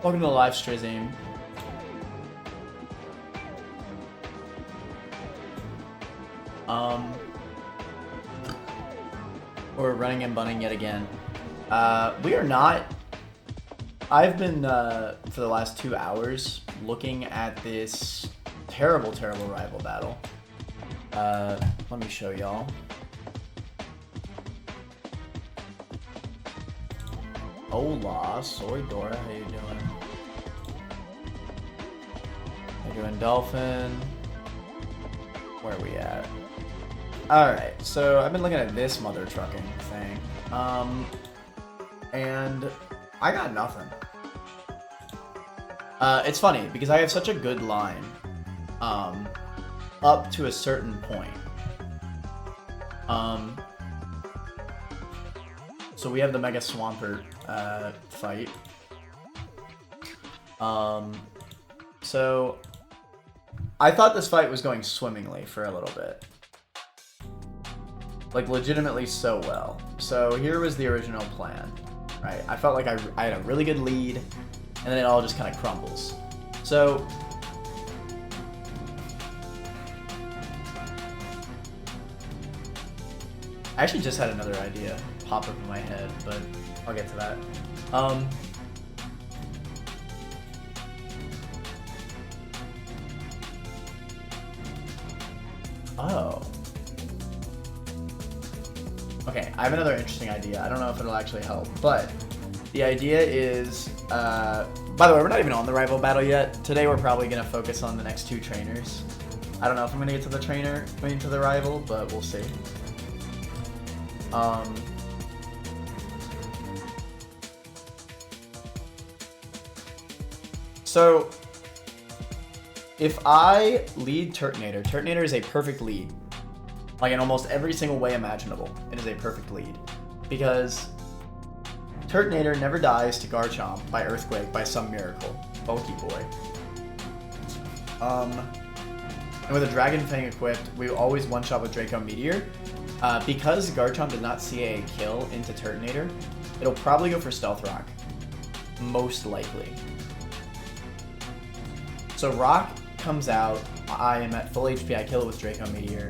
Welcome to the live stream. We're running and bunning yet again. We are not. I've been, for the last 2 hours, looking at this terrible, terrible rival battle. Let me show y'all. Hola, soy Dora. How you doing? How you doing, Dolphin? Where are we at? Alright, so I've been looking at this mother trucking thing. And I got nothing. It's funny because I have such a good line up to a certain point. So we have the Mega Swampert fight. So I thought this fight was going swimmingly for a little bit. Like, legitimately so well. So here was the original plan, right? I felt like I had a really good lead, and then it all just kind of crumbles. So I actually just had another idea pop up in my head, but I'll get to that. Oh. Okay, I have another interesting idea. I don't know if it'll actually help, but the idea is, by the way, we're not even on the rival battle yet. Today we're probably going to focus on the next 2 trainers. I don't know if I'm going to get to the trainer, to the rival, but we'll see. So, if I lead Turtonator, Turtonator is a perfect lead. Like, in almost every single way imaginable, it is a perfect lead. Because Turtonator never dies to Garchomp by Earthquake by some miracle. Bulky boy. And with a Dragon Fang equipped, we always one-shot with Draco Meteor. Because Garchomp did not see a kill into Turtonator, it'll probably go for Stealth Rock. Most likely. So Rock comes out, I am at full HP, I kill it with Draco Meteor.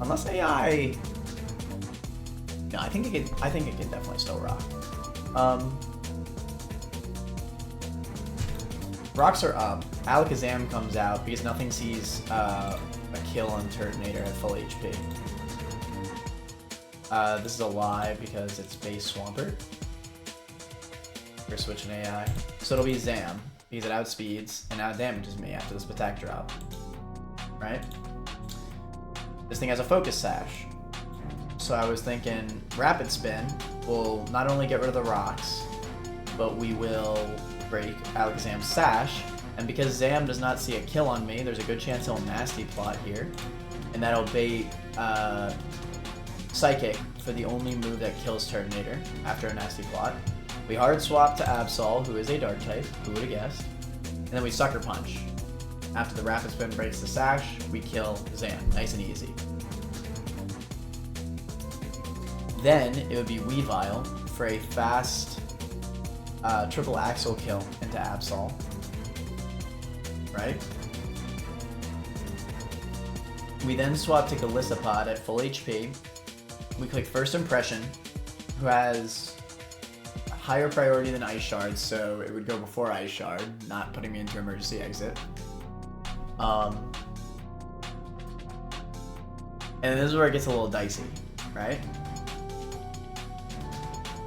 Unless AI... No, I think it can definitely still rock. Rocks are up. Alakazam comes out because nothing sees a kill on Turtonator at full HP. This is a lie because it's base Swampert. We're switching AI. So it'll be Zam, because it outspeeds and out damages me after this attack drop. Right? This thing has a Focus Sash. So I was thinking Rapid Spin will not only get rid of the rocks, but we will break Alakazam's Sash. And because Zam does not see a kill on me, there's a good chance he'll Nasty Plot here. And that'll bait Psychic for the only move that kills Turtonator after a Nasty Plot. We hard swap to Absol, who is a Dark type, who would have guessed. And then we Sucker Punch. After the Rapid Spin breaks the Sash, we kill Zam. Nice and easy. Then it would be Weavile for a fast triple Axle kill into Absol. Right? We then swap to Golisopod at full HP. We click First Impression, who has higher priority than Ice Shard, so it would go before Ice Shard, not putting me into emergency exit. And this is where it gets a little dicey, right?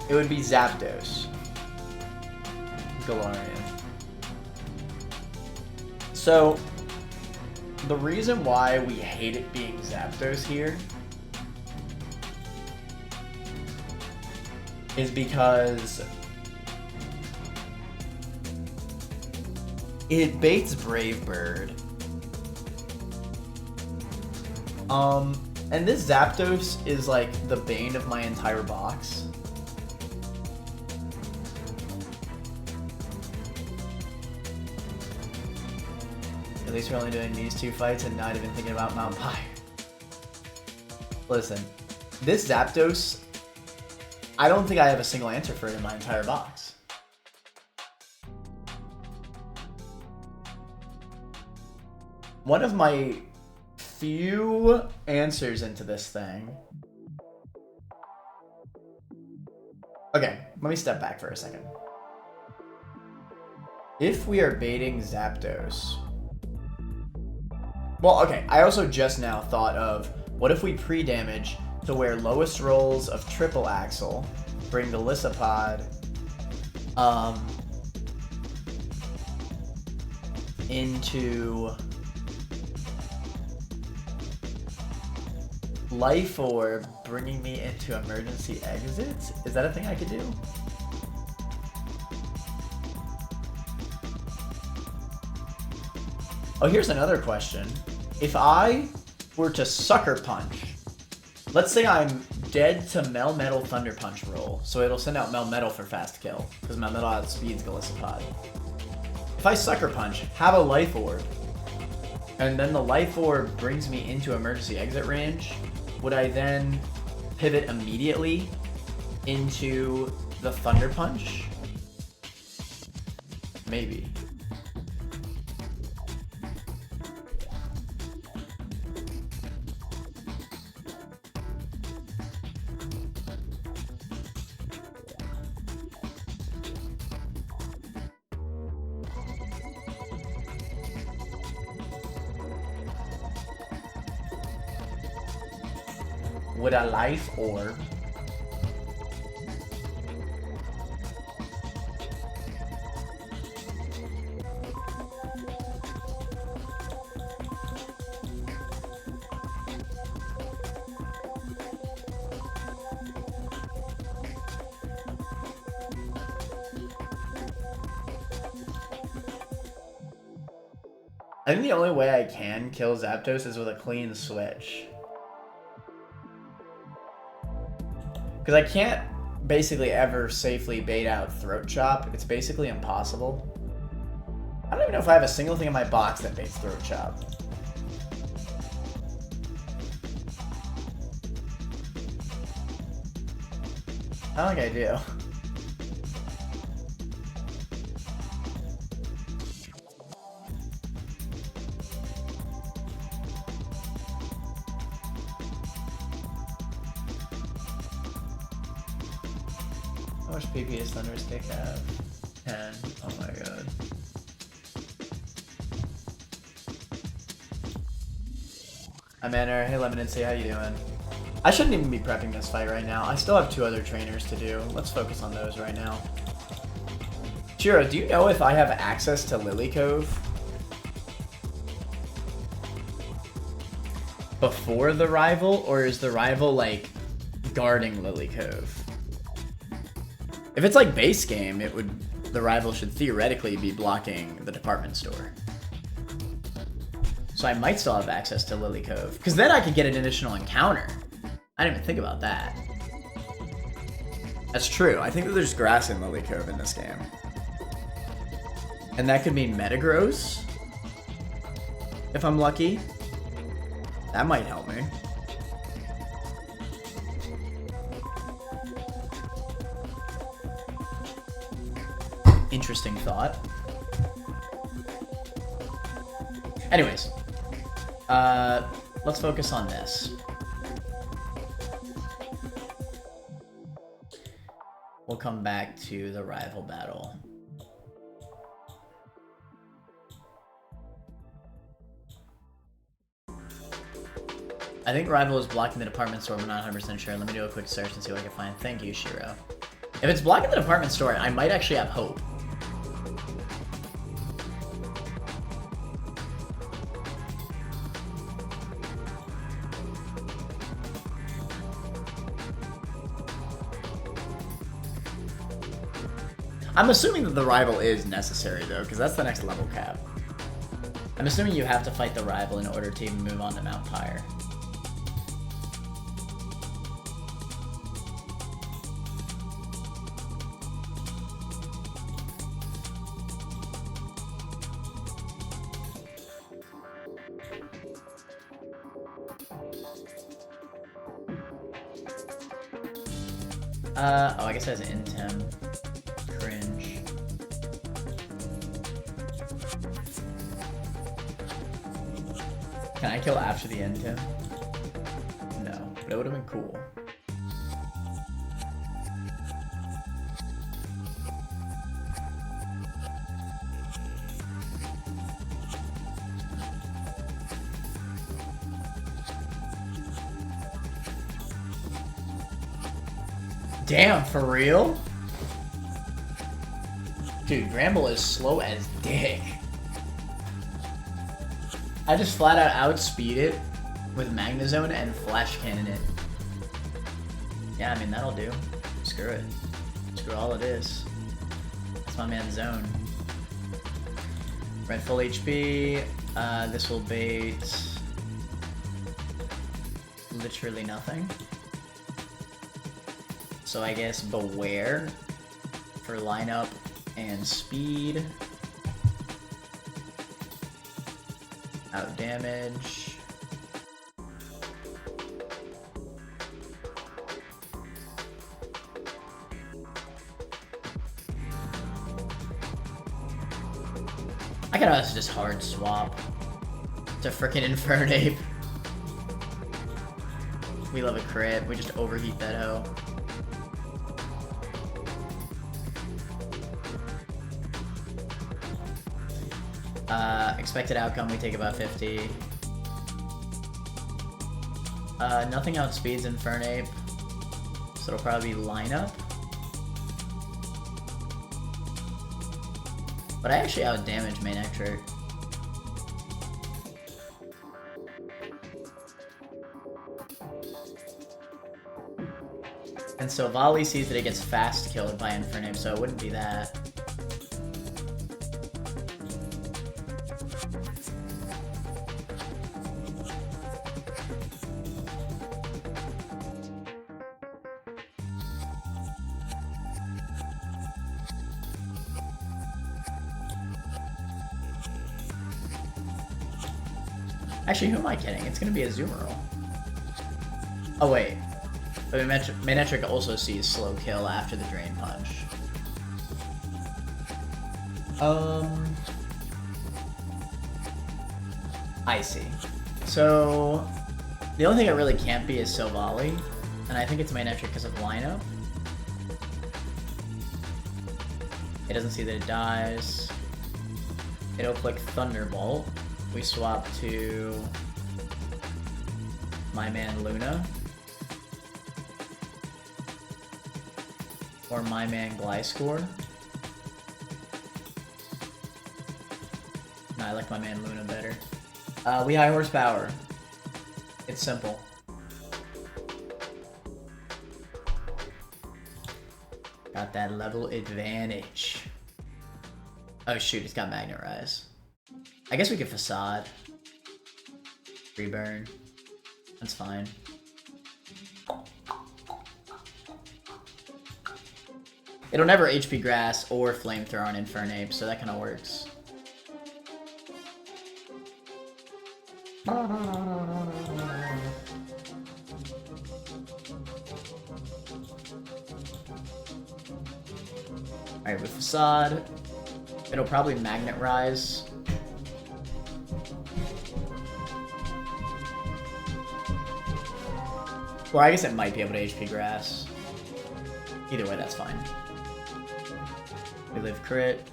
It would be Zapdos. Galarian. So, the reason why we hate it being Zapdos here is because it baits Brave Bird. And this Zapdos is like the bane of my entire box. At least we're only doing these 2 fights and not even thinking about Mount Pyre. Listen, this Zapdos, I don't think I have a single answer for it in my entire box. One of my few answers into this thing. Okay, let me step back for a second. If we are baiting Zapdos... Well, okay, I also just now thought of, what if we pre-damage to where lowest rolls of Triple Axle bring the Lissapod into Life Orb, bringing me into emergency exits? Is that a thing I could do? Oh, here's another question. If I were to Sucker Punch, let's say I'm dead to Melmetal Thunder Punch roll, so it'll send out Melmetal for fast kill, because Melmetal outspeeds Golisopod. If I Sucker Punch, have a Life Orb, and then the Life Orb brings me into emergency exit range, would I then pivot immediately into the Thunder Punch? Maybe. Would a Life Orb I think the only way I can kill Zapdos is with a clean switch. Because I can't basically ever safely bait out Throat Chop. It's basically impossible. I don't even know if I have a single thing in my box that baits Throat Chop. I don't think I do. How much PP does Thunderous Kick have? 10. Oh my god. Hi Manor, hey Lemonade, how you doing? I shouldn't even be prepping this fight right now. I still have 2 other trainers to do. Let's focus on those right now. Shiro, do you know if I have access to Lily Cove? Before the rival, or is the rival like guarding Lily Cove? If it's like base game, the rival should theoretically be blocking the department store. So I might still have access to Lily Cove, because then I could get an additional encounter. I didn't even think about that. That's true. I think that there's grass in Lily Cove in this game. And that could mean Metagross, if I'm lucky. That might help me. Interesting thought. Anyways, let's focus on this. We'll come back to the rival battle. I think rival is blocking the department store, but not 100% sure. Let me do a quick search and see what I can find. Thank you, Shiro. If it's blocking the department store, I might actually have hope. I'm assuming that the rival is necessary, though, because that's the next level cap. I'm assuming you have to fight the rival in order to even move on to Mount Pyre. Oh, I guess it has Intem. Cringe. Can I kill after the Intem? No, but it would have been cool. Damn, for real? Dude, Gramble is slow as dick. I just flat out outspeed it with Magnezone and Flash Cannon it. Yeah, I mean, that'll do. Screw it. Screw all it is. That's my man's zone. Red full HP. This will bait literally nothing. So I guess Beware for lineup and speed. Out damage. I could also just hard swap to frickin' Infernape. We love a crit. We just overheat that hoe. Expected outcome, we take about 50. Nothing outspeeds Infernape, so it'll probably be lineup. But I actually outdamage Manectric. And so Volley sees that it gets fast killed by Infernape, so it wouldn't be that. Actually, who am I kidding? It's gonna be a Azumarill. Oh wait. But Manectric also sees slow kill after the Drain Punch. I see. So the only thing it really can't be is Silvally, and I think it's Manectric because of lineup. It doesn't see that it dies. It'll click Thunderbolt. We swap to my man Luna. Or my man Gliscor. Nah, I like my man Luna better. We high horsepower. It's simple. Got that level advantage. Oh shoot, it's got Magnet Rise. I guess we could Facade. Reburn. That's fine. It'll never HP Grass or Flamethrower on Infernape, so that kind of works. Alright, with Facade, it'll probably Magnet Rise. Or I guess it might be able to HP Grass. Either way, that's fine. We live crit.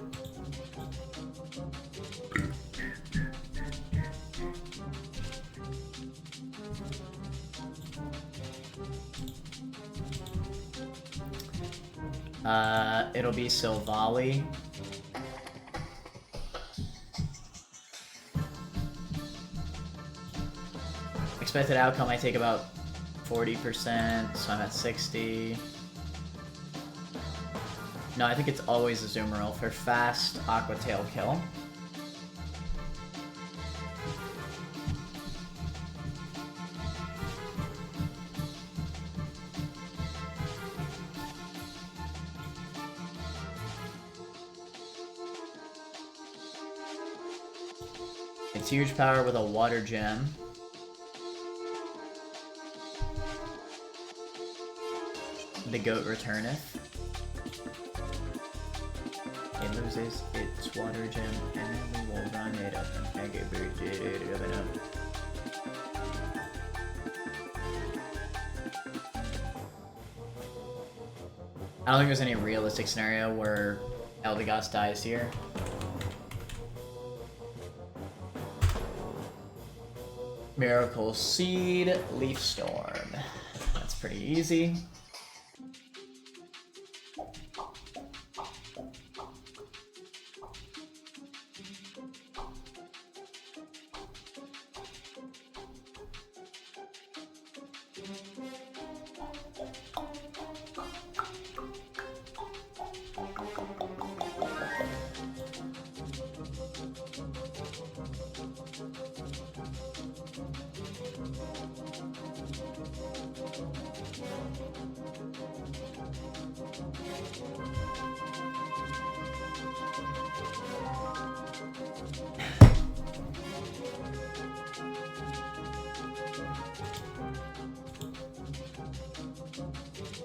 It'll be Silvally. Expected outcome, I take about 40%, so I'm at 60. No, I think it's always a Azumarill for fast Aqua Tail kill. It's huge power with a Water Gem. The goat returneth. It loses its water gem, and then we will run it up and get it up. I don't think there's any realistic scenario where Eldegoss dies here. Miracle Seed, Leaf Storm. That's pretty easy.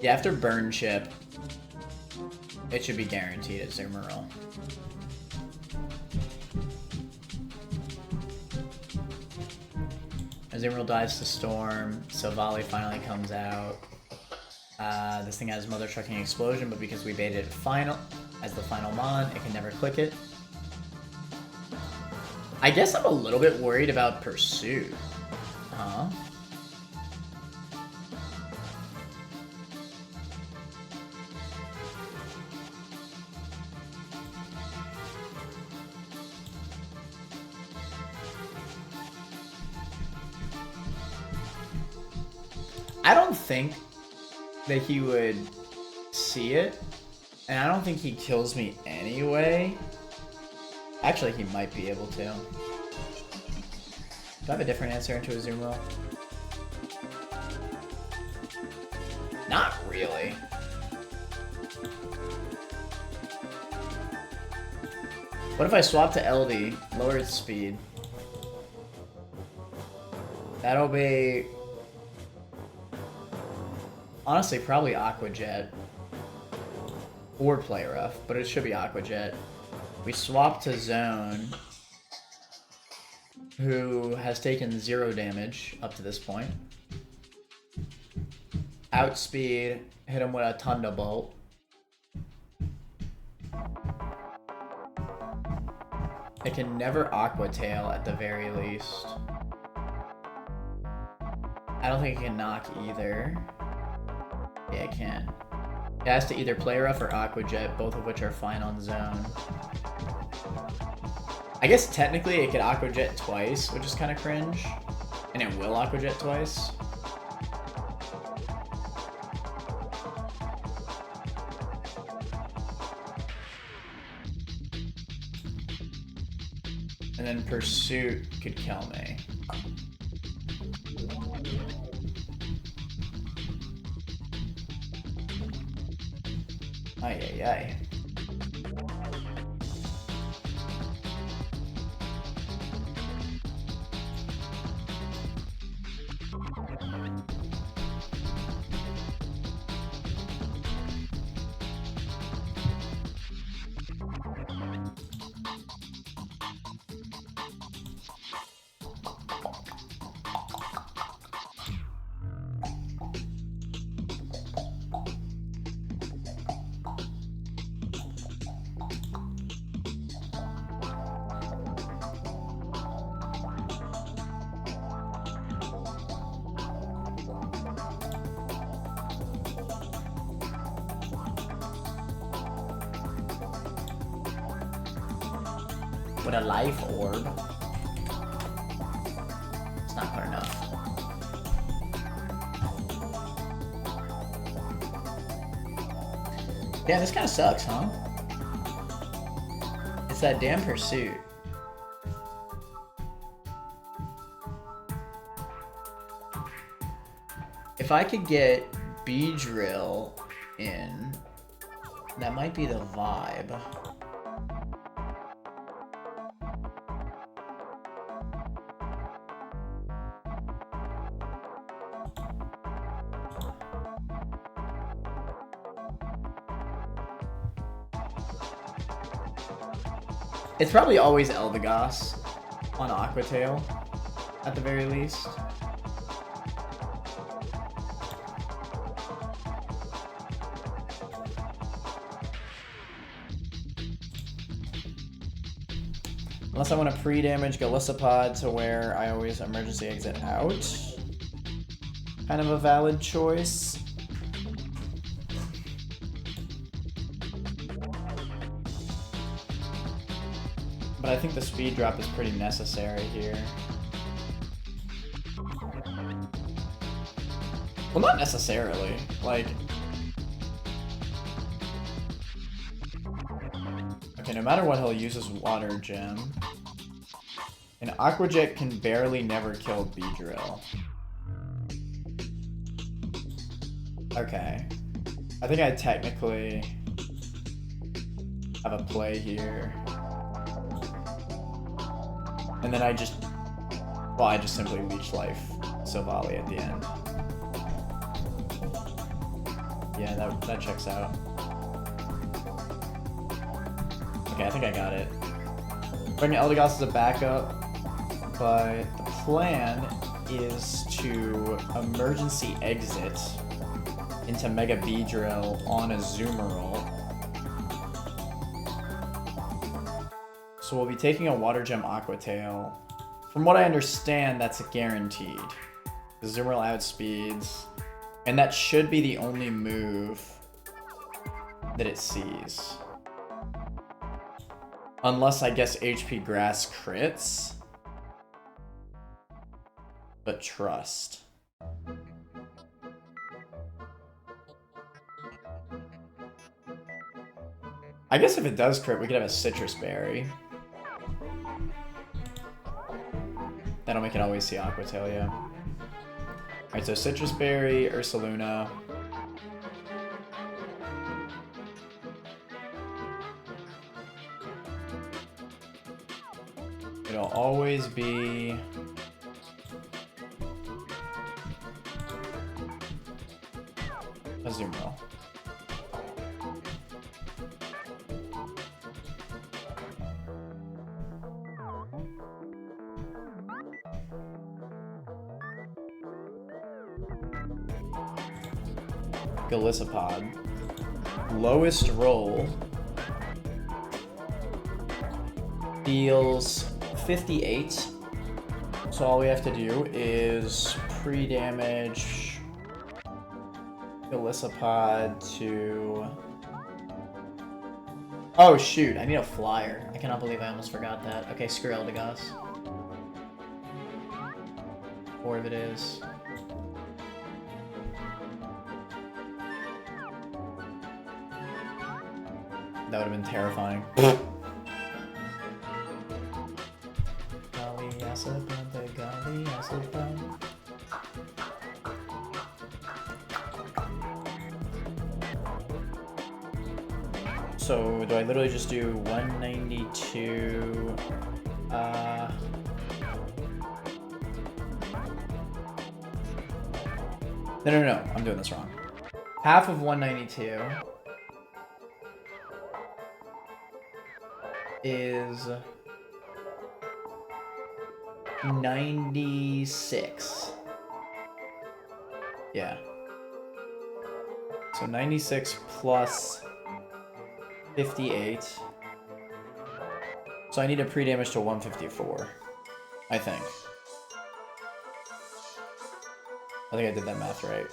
Yeah, after Burn Chip, it should be guaranteed at Zoomerl. Azumarill dies to Storm, Silvally finally comes out. This thing has Mother Trucking Explosion, but because we baited it final as the final mon, it can never click it. I guess I'm a little bit worried about Pursuit. Huh? I don't think that he would see it, and I don't think he kills me anyway. Actually, he might be able to. Do I have a different answer into Azumarill? Not really. What if I swap to LD, lower its speed? That'll be... honestly, probably Aqua Jet. Or Play Rough, but it should be Aqua Jet. We swap to Zone, who has taken 0 damage up to this point. Outspeed, hit him with a Thunderbolt. It can never Aqua Tail at the very least. I don't think it can knock either. Yeah, it can. It has to either Play Rough or Aqua Jet, both of which are fine on Zone. I guess technically it could Aqua Jet twice, which is kind of cringe. And it will Aqua Jet twice. And then Pursuit could kill me. Ay, ay, ay. With a life orb. It's not good enough. Yeah, this kind of sucks, huh? It's that damn Pursuit. If I could get Beedrill in, that might be the vibe. It's probably always Eldegoss on Aqua Tail, at the very least. Unless I want to pre-damage Golisopod to where I always emergency exit out. Kind of a valid choice. But I think the speed drop is pretty necessary here. Well, not necessarily. Like... Okay, no matter what, he'll use his Water Gem. And Aqua Jet can barely never kill Beedrill. Okay. I think I technically have a play here. And then I just simply Leech Life Silvally at the end. Yeah, that checks out. Okay, I think I got it. Bringing Eldegoss as a backup, but the plan is to emergency exit into Mega Beedrill on a Azumarill. So we'll be taking a Water Gem Aqua Tail. From what I understand, that's guaranteed. The Azumarill outspeeds, and that should be the only move that it sees. Unless, I guess, HP Grass crits. But trust. I guess if it does crit, we could have a Citrus Berry. That'll make it always see Aqua Tail, yeah. Alright, so Citrus Berry, Ursaluna. It'll always be... Azumarill. Golisopod. Lowest roll deals 58. So all we have to do is pre-damage Golisopod to... Oh shoot, I need a flyer. I cannot believe I almost forgot that. Okay, screw Eldegoss. 4 of it is. That would have been terrifying. So, do I literally just do 192? No, I'm doing this wrong. Half of 192 is 96. Yeah. So 96 plus 58. So I need a pre-damage to 154, I think. I think I did that math right.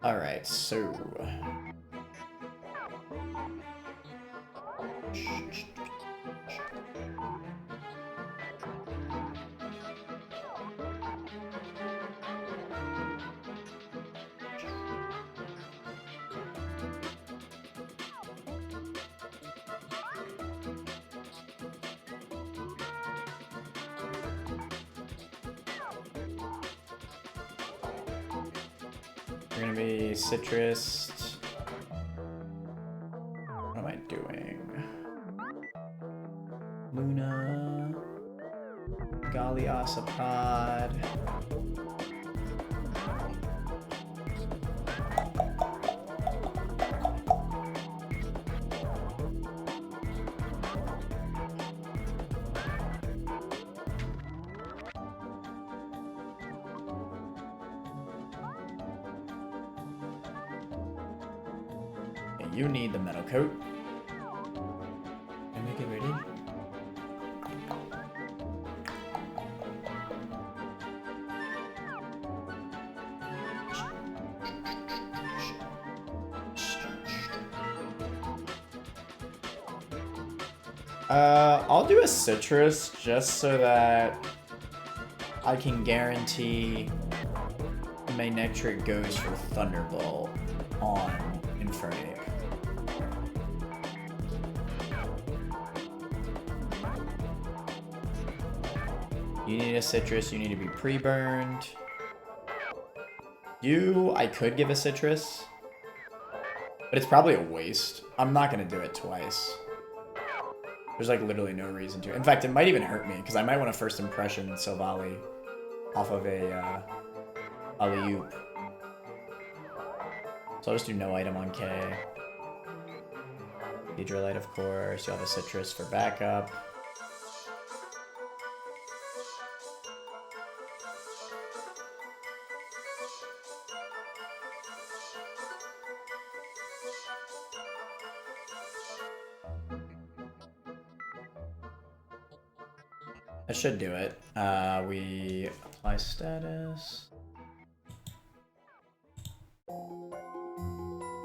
Alright, so... We're gonna be Citrus. What am I doing? pod. You need the metal coat. Can I make it ready? I'll do a citrus just so that I can guarantee Manectric goes for Thunderbolt on Infernape. You need a citrus, you need to be pre-burned. I could give a citrus, but it's probably a waste. I'm not gonna do it twice. There's like literally no reason to. In fact, it might even hurt me, because I might want to first impression Silvally off of a alley-oop. So I'll just do no item on K. Hydrolite, of course. You'll have a citrus for backup. That should do it. We apply status.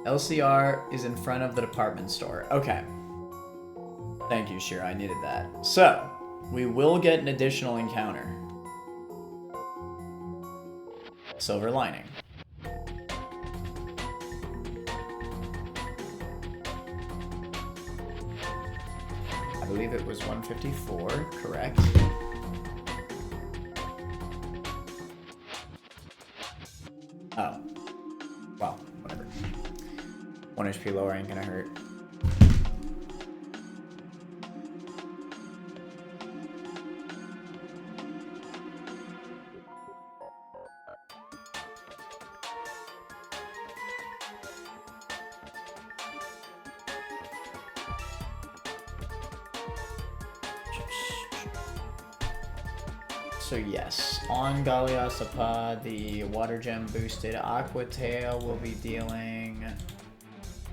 LCR is in front of the department store. Okay. Thank you, Shira. I needed that. So, we will get an additional encounter. Silver Lining. I believe it was 154, correct? Oh. Well, whatever. 1 HP lower ain't gonna hurt. So yes, on Galliosapa, the Water Gem boosted Aqua Tail will be dealing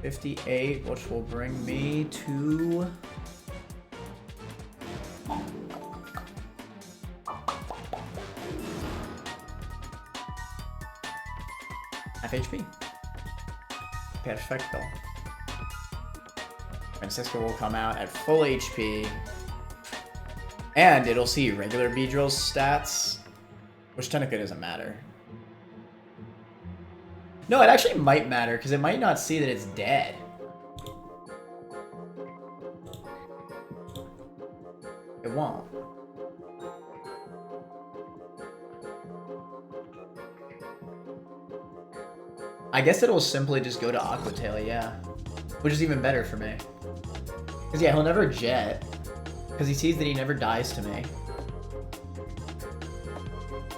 58, which will bring me to half HP. Perfecto. Francisco will come out at full HP. And it'll see regular Beedrill's stats, which technically doesn't matter. No, it actually might matter, because it might not see that it's dead. It won't. I guess it'll simply just go to Aqua Tail, yeah. Which is even better for me. Because yeah, he'll never jet. Because he sees that he never dies to me.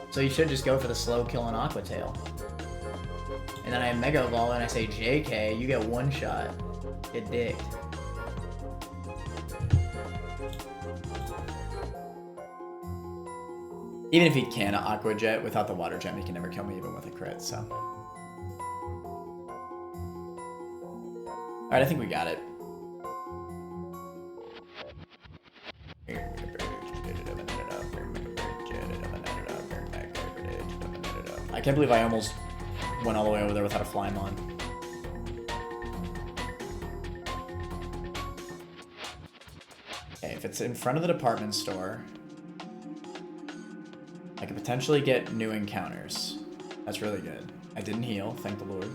So he should just go for the slow kill on Aqua Tail. And then I Mega Evolve and I say, JK, you get one shot. Get dicked. Even if he can Aqua Jet without the Water Gem, he can never kill me even with a crit, so. Alright, I think we got it. I can't believe I almost went all the way over there without a Flymon. Okay, if it's in front of the department store, I could potentially get new encounters. That's really good. I didn't heal, thank the Lord.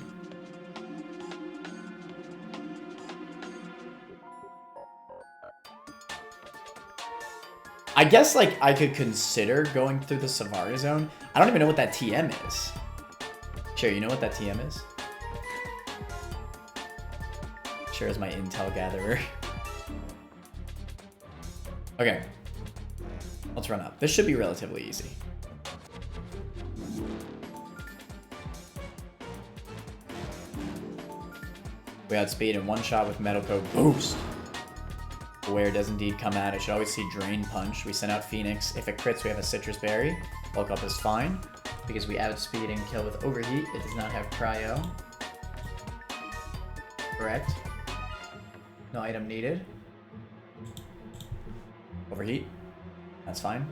I guess, like, I could consider going through the Savaria Zone. I don't even know what that TM is. Sure, you know what that TM is? Sure is my intel gatherer. Okay. Let's run up. This should be relatively easy. We outspeed in one shot with Metal Coat Boost. Where it does indeed come out, it should always see Drain Punch. We send out Phoenix. If it crits, we have a Citrus Berry. Bulk Up is fine, because we outspeed and kill with Overheat. It does not have Cryo. Correct. No item needed. Overheat. That's fine.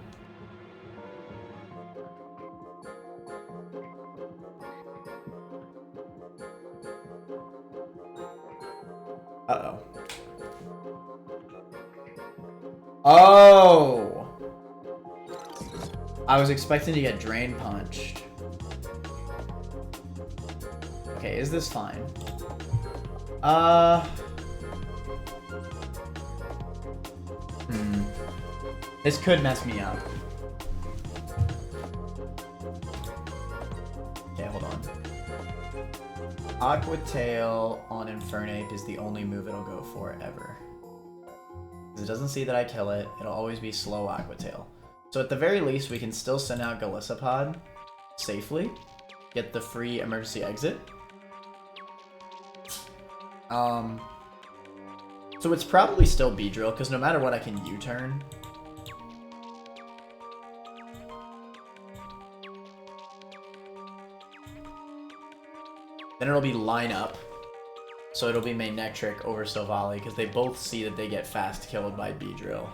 Uh-oh. Oh! I was expecting to get Drain Punched. Okay, is this fine? This could mess me up. Okay, hold on. Aqua Tail on Infernape is the only move it'll go for ever. Because it doesn't see that I kill it, it'll always be slow Aqua Tail. So at the very least, we can still send out Golisopod safely. Get the free emergency exit. So it's probably still Beedrill, because no matter what I can U-turn. Then it'll be line up. So it'll be Manectric over Silvally, because they both see that they get fast killed by Beedrill.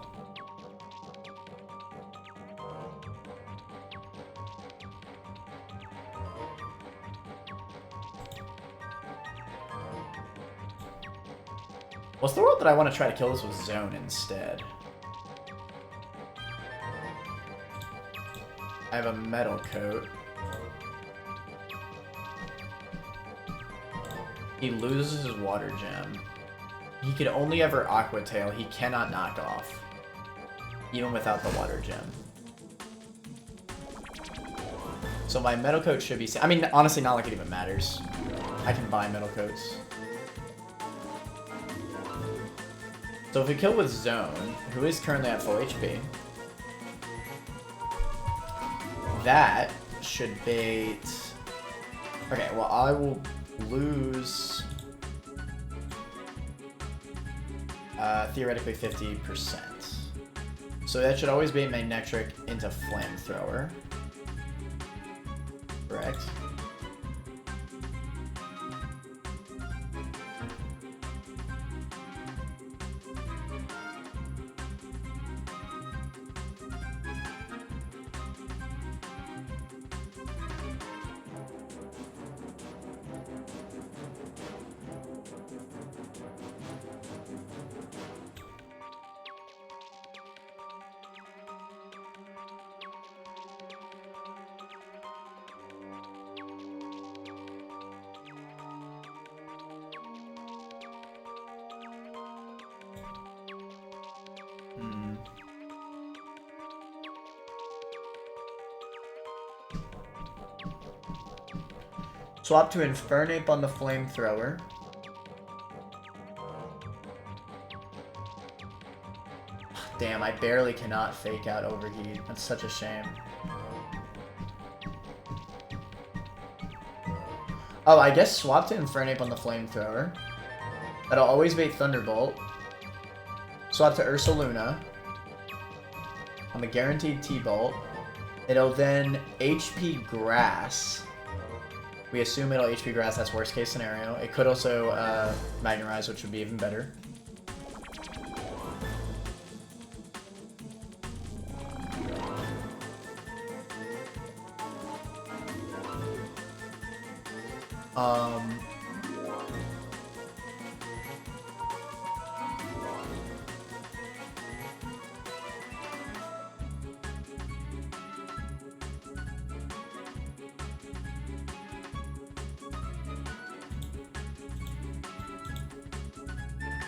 What's the world that I want to try to kill this with Zone instead? I have a Metal Coat. He loses his Water Gem. He could only ever Aqua Tail. He cannot knock off. Even without the Water Gem. So my Metal Coat should be... I mean, honestly, not like it even matters. I can buy Metal Coats. So if we kill with Zone, who is currently at full HP, that should bait... Okay, well, I will lose theoretically 50%. So that should always bait Manectric into Flamethrower. Correct. Swap to Infernape on the Flamethrower. Damn, I barely cannot fake out Overheat. That's such a shame. Oh, I guess swap to Infernape on the Flamethrower. That'll always bait Thunderbolt. Swap to Ursaluna on the guaranteed T-Bolt. It'll then HP Grass. We assume it'll HP Grass, that's worst case scenario. It could also Magnarize, which would be even better.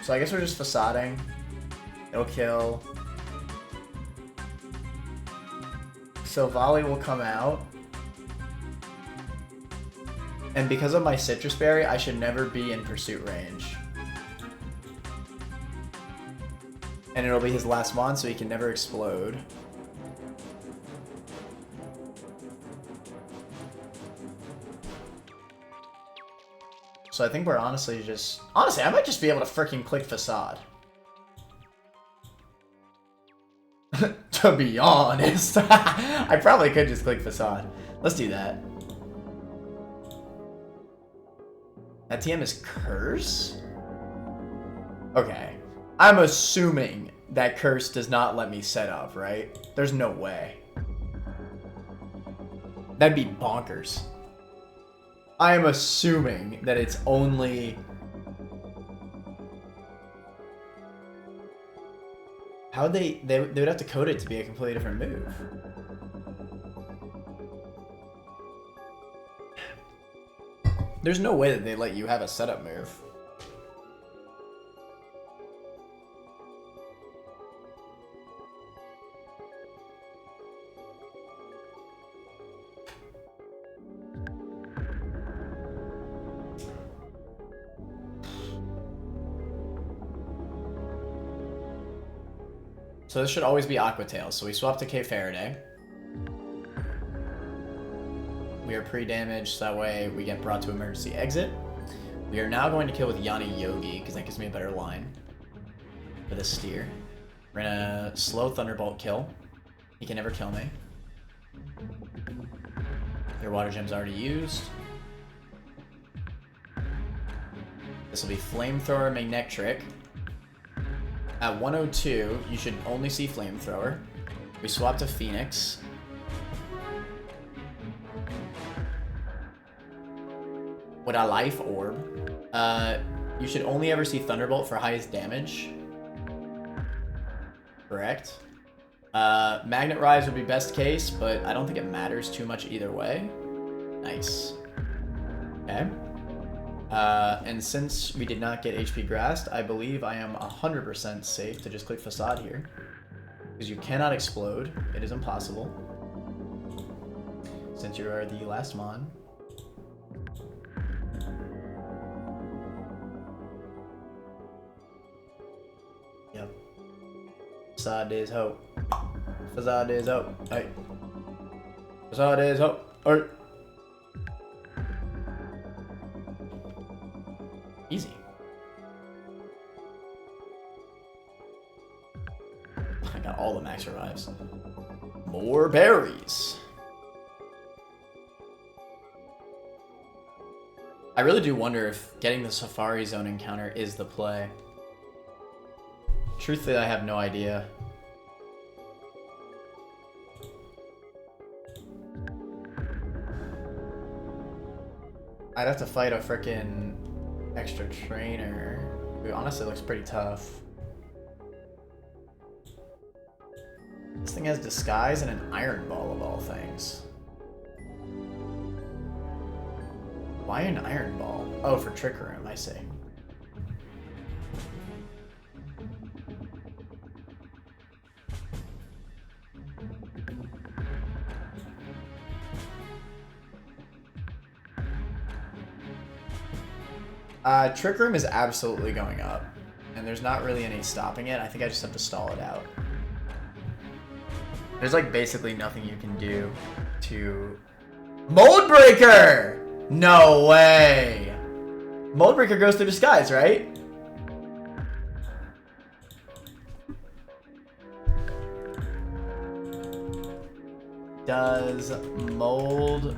So I guess we're just facading. It'll kill. Silvally will come out. And because of my Citrus Berry, I should never be in pursuit range. And it'll be his last mon, so he can never explode. So I think we're honestly, I might just be able to freaking click Facade. To be honest. I probably could just click Facade. Let's do that. That TM is Curse? Okay. I'm assuming that Curse does not let me set up, right? There's no way. That'd be bonkers. I am assuming that it's only... How would they would have to code it to be a completely different move. There's no way that they let you have a setup move. So this should always be Aqua Tail. So we swap to K Faraday. We are pre-damaged, so that way we get brought to emergency exit. We are now going to kill with Yanni Yogi, because that gives me a better line for this steer. We're gonna slow Thunderbolt kill. He can never kill me. Their water gem's already used. This will be Flamethrower Magnetric. At 102, you should only see Flamethrower. We swap to Phoenix. With a Life Orb. You should only ever see Thunderbolt for highest damage. Correct. Magnet Rise would be best case, but I don't think it matters too much either way. Nice. Okay. And since we did not get HP Grassed, I believe I am 100% safe to just click Facade here. Because you cannot explode. It is impossible. Since you are the last Mon. Yep. Facade is hope. Facade is hope. Hey. Facade is hope. Alright. Easy. I got all the max revives. More berries. I really do wonder if getting the Safari Zone encounter is the play. Truthfully, I have no idea. I'd have to fight a frickin' extra trainer. Who honestly looks pretty tough. This thing has Disguise and an Iron Ball of all things. Why an Iron Ball? Oh, for Trick Room, I see. Trick Room is absolutely going up, and there's not really any stopping it. I think I just have to stall it out. There's like basically nothing you can do to... Mold Breaker! No way! Mold Breaker goes through Disguise, right? Does Mold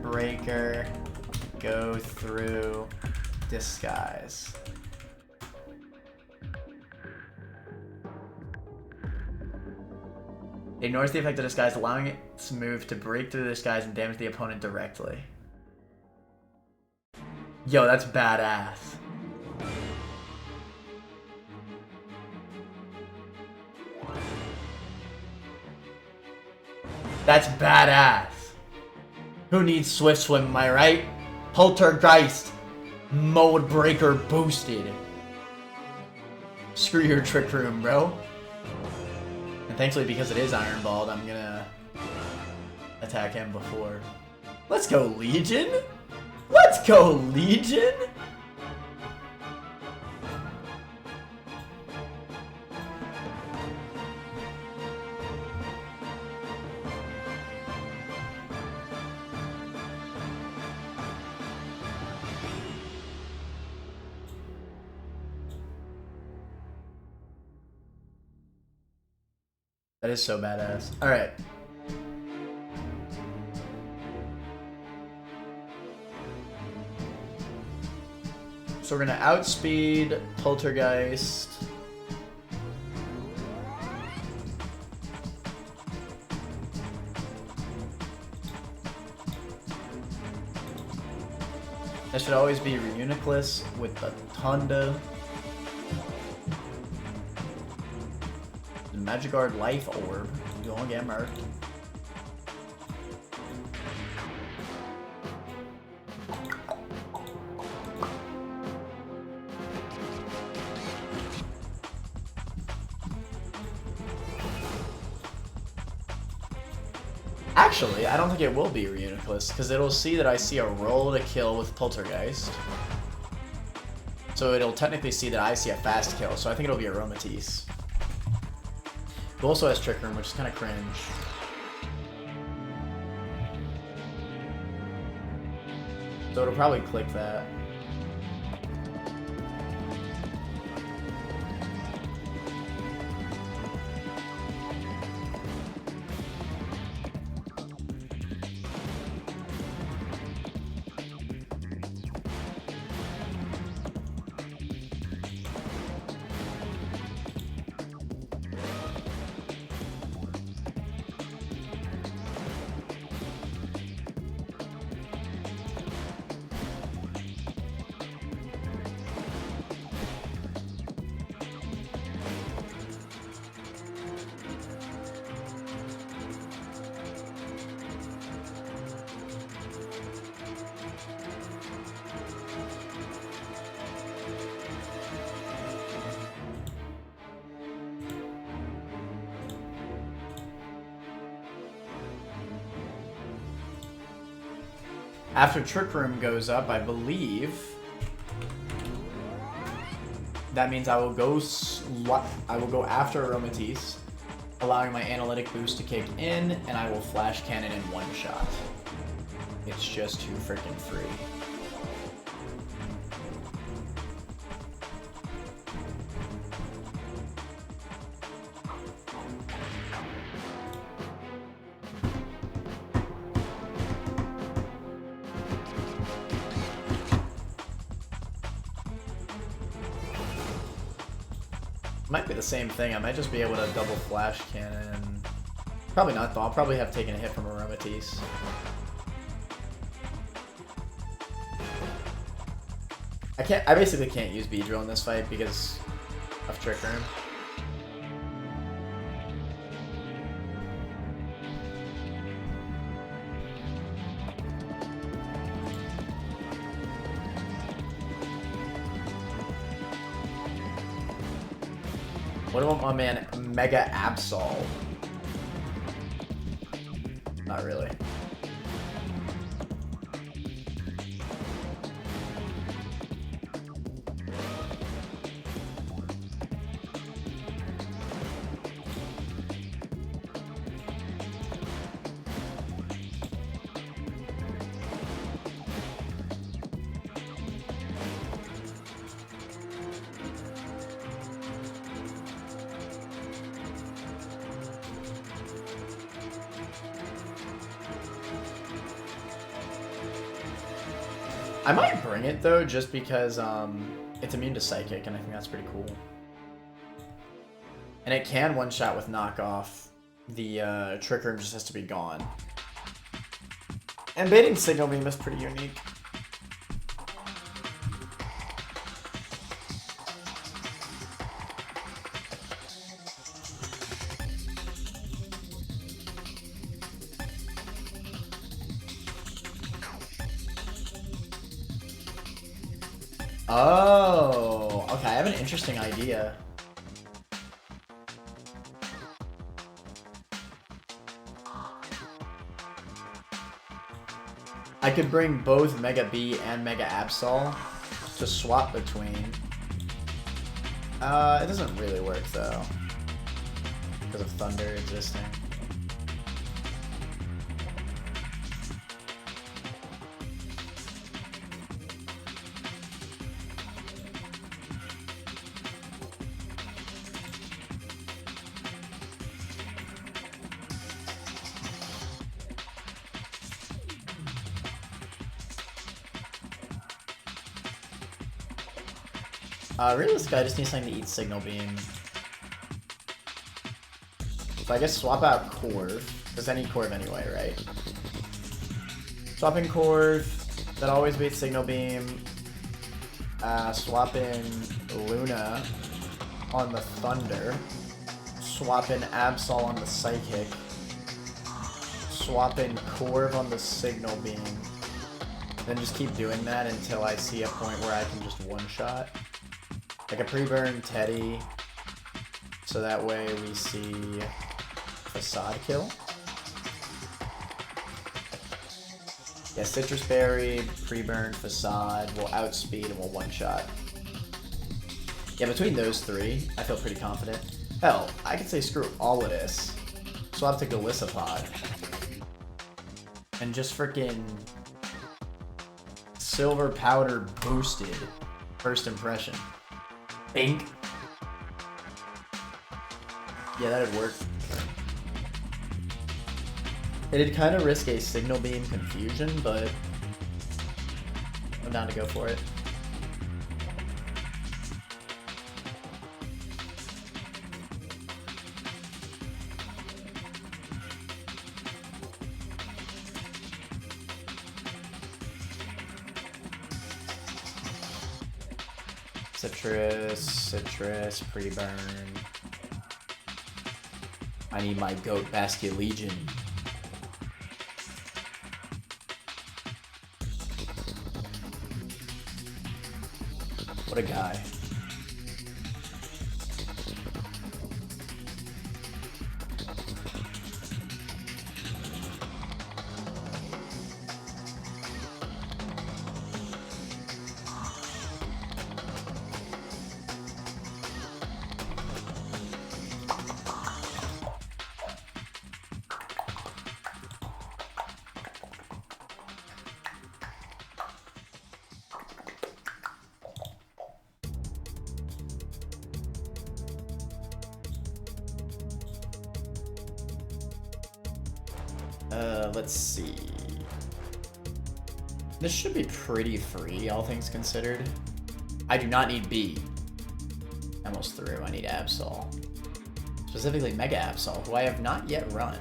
Breaker go through Disguise? Ignores the effect of Disguise, allowing its move to break through the Disguise and damage the opponent directly. Yo, that's badass. That's badass. Who needs Swift Swim, am I right? Poltergeist. Mold Breaker boosted. Screw your Trick Room, bro. And thankfully, because it is Iron Balled, I'm gonna attack him before. Let's go, Legion! Let's go, Legion! That is so badass. Alright. So we're gonna outspeed Poltergeist. That should always be Reuniclus with the Tunda. The Magigard Life Orb. You won't get murked. Actually, I don't think it will be Reuniclus, because it'll see that I see a roll to kill with Poltergeist. So it'll technically see that I see a fast kill, so I think it'll be Aromatisse. It also has Trick Room, which is kind of cringe. So it'll probably click that. After Trick Room goes up, I believe that means I will go after Aromatisse, allowing my analytic boost to kick in, and I will flash cannon in one shot. It's just too freaking free. Might be the same thing. I might just be able to double flash cannon. Probably not though. I'll probably have taken a hit from Aromatisse. I basically can't use Beedrill in this fight because of Trick Room. What about my man Mega Absol? Not really. I might bring it though, just because it's immune to Psychic, and I think that's pretty cool. And it can one-shot with Knockoff. The Trick Room just has to be gone. And baiting Signal Beam is pretty unique. Oh, okay, I have an interesting idea. I could bring both Mega B and Mega Absol to swap between. It doesn't really work though, because of Thunder existing. Realistically, I just need something to eat Signal Beam. So I guess swap out Corv, because I need Corv anyway, right? Swap in Corv, that always beats Signal Beam. Swap in Luna on the Thunder. Swap in Absol on the Psychic. Swap in Corv on the Signal Beam. Then just keep doing that until I see a point where I can just one-shot. Like a pre-burn Teddy, so that way we see Facade kill. Yeah, Citrus Berry, pre-burn, Facade, we'll outspeed and we'll one-shot. Yeah, between those three, I feel pretty confident. Hell, I could say screw all of this. Swap to Golisopod. And just freaking Silver Powder boosted first impression. Bink. Yeah, that'd work. It'd kind of risk a Signal Beam confusion, but I'm down to go for it. Citrus, pre-burn. I need my Goat Basket Legion. What a guy. Let's see. This should be pretty free, all things considered. I do not need B. Almost through. I need Absol. Specifically Mega Absol, who I have not yet run.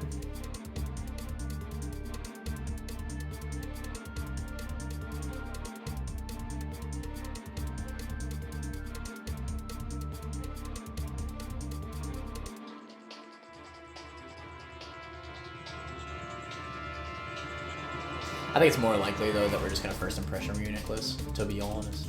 I think it's more likely, though, that we're just going to first impression Reuniclus, to be honest.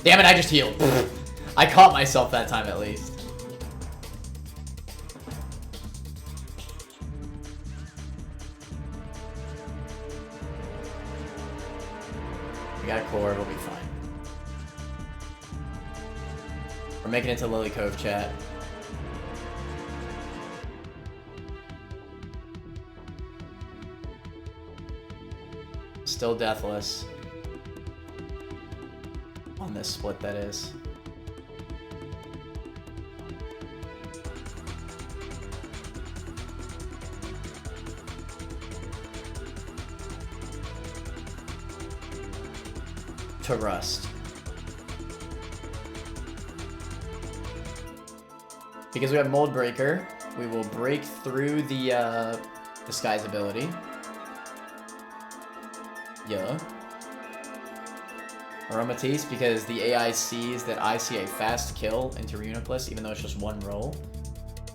Damn it, I just healed. I caught myself that time, at least. We got a core, we'll be fine. We're making it to Lily Cove, chat. Still deathless. On this split, that is. To Rust. Because we have Mold Breaker, we will break through the Disguise ability. Yeah. Aromatisse, because the AI sees that I see a fast kill into Reuniclus, even though it's just one roll.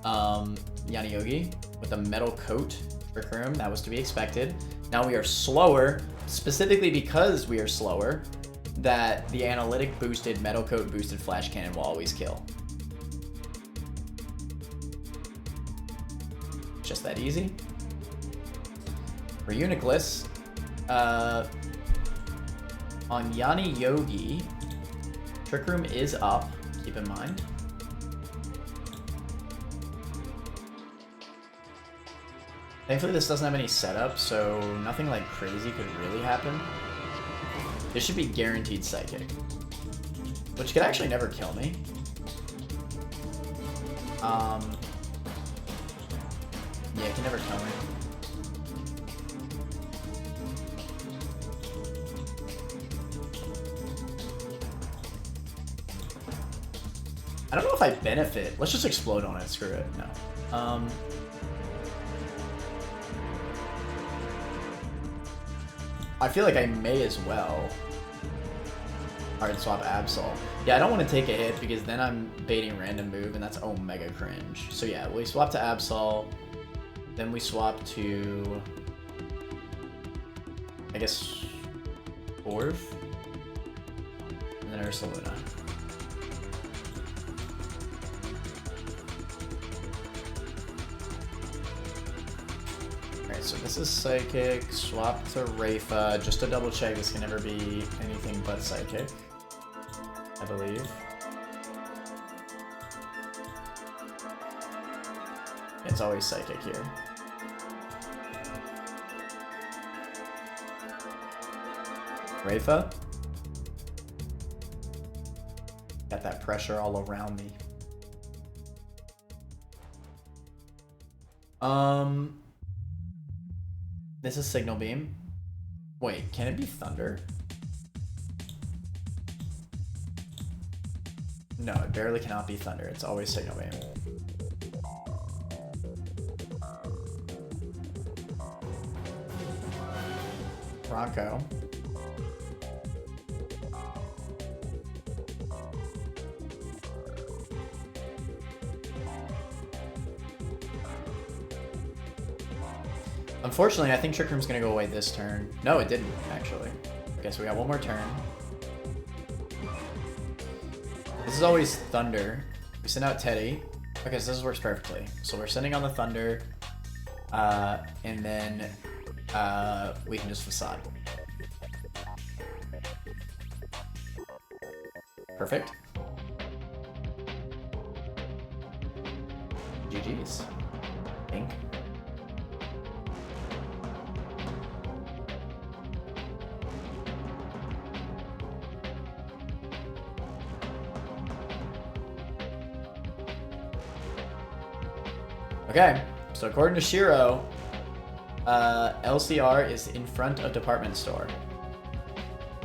Yanni Yogi with a Metal Coat Trick Room, that was to be expected. Now we are slower, specifically because we are slower, that the Analytic boosted Metal Coat boosted Flash Cannon will always kill. Just that easy. For Reuniclus, on Yanni Yogi, Trick Room is up, keep in mind. Thankfully this doesn't have any setup, so nothing like crazy could really happen. This should be guaranteed Psychic, which could actually never kill me. Yeah, I can never tell me. I don't know if I benefit. Let's just explode on it. Screw it. No. I feel like I may as well. Alright, swap Absol. Yeah, I don't want to take a hit because then I'm baiting random move and that's mega cringe. So yeah, we swap to Absol. Then we swap to... I guess... Orv? And then Ursaluna. Alright, so this is Psychic. Swap to Rayfa. Just to double check, this can never be anything but Psychic, I believe. It's always Psychic here. Rayfa. Got that pressure all around me. This is Signal Beam. Wait, can it be Thunder? No, it barely cannot be Thunder. It's always Signal Beam. Bronco. Unfortunately, I think Trick Room's gonna go away this turn. No, it didn't, actually. Okay, so we got one more turn. This is always Thunder. We send out Teddy. Okay, so this works perfectly. So we're sending on the Thunder, and then we can just Facade. Perfect. GG's. Ink. Okay, so according to Shiro, LCR is in front of department store.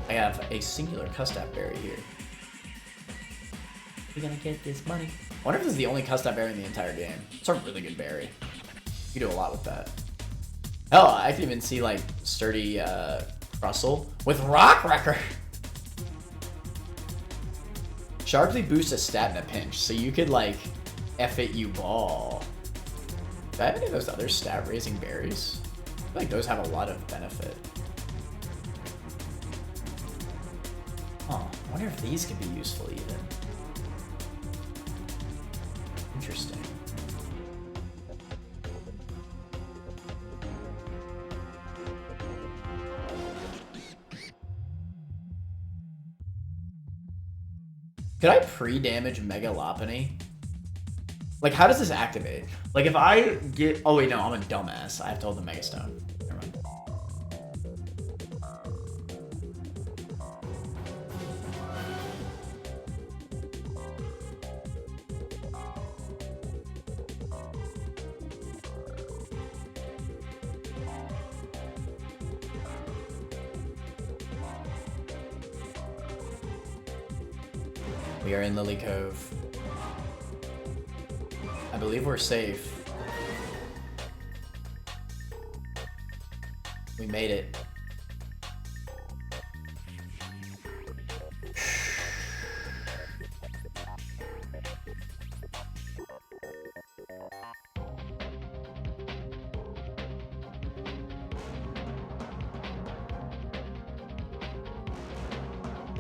I have a singular Custap Berry here. We're gonna get this money. I wonder if this is the only Custap Berry in the entire game. It's a really good berry. You do a lot with that. Hell, I can even see like sturdy Crustle with Rock Wrecker. Sharply boosts a stat in a pinch, so you could like F it you ball. Do I have any of those other stat raising berries? I feel like those have a lot of benefit. Oh, I wonder if these could be useful even. Interesting. Could I pre-damage Mega Lopunny? Like, how does this activate? Like, if I get... Oh, wait, no, I'm a dumbass. I have to hold the Mega Stone. Never mind. We are in Lily Cove. I believe we're safe. We made it.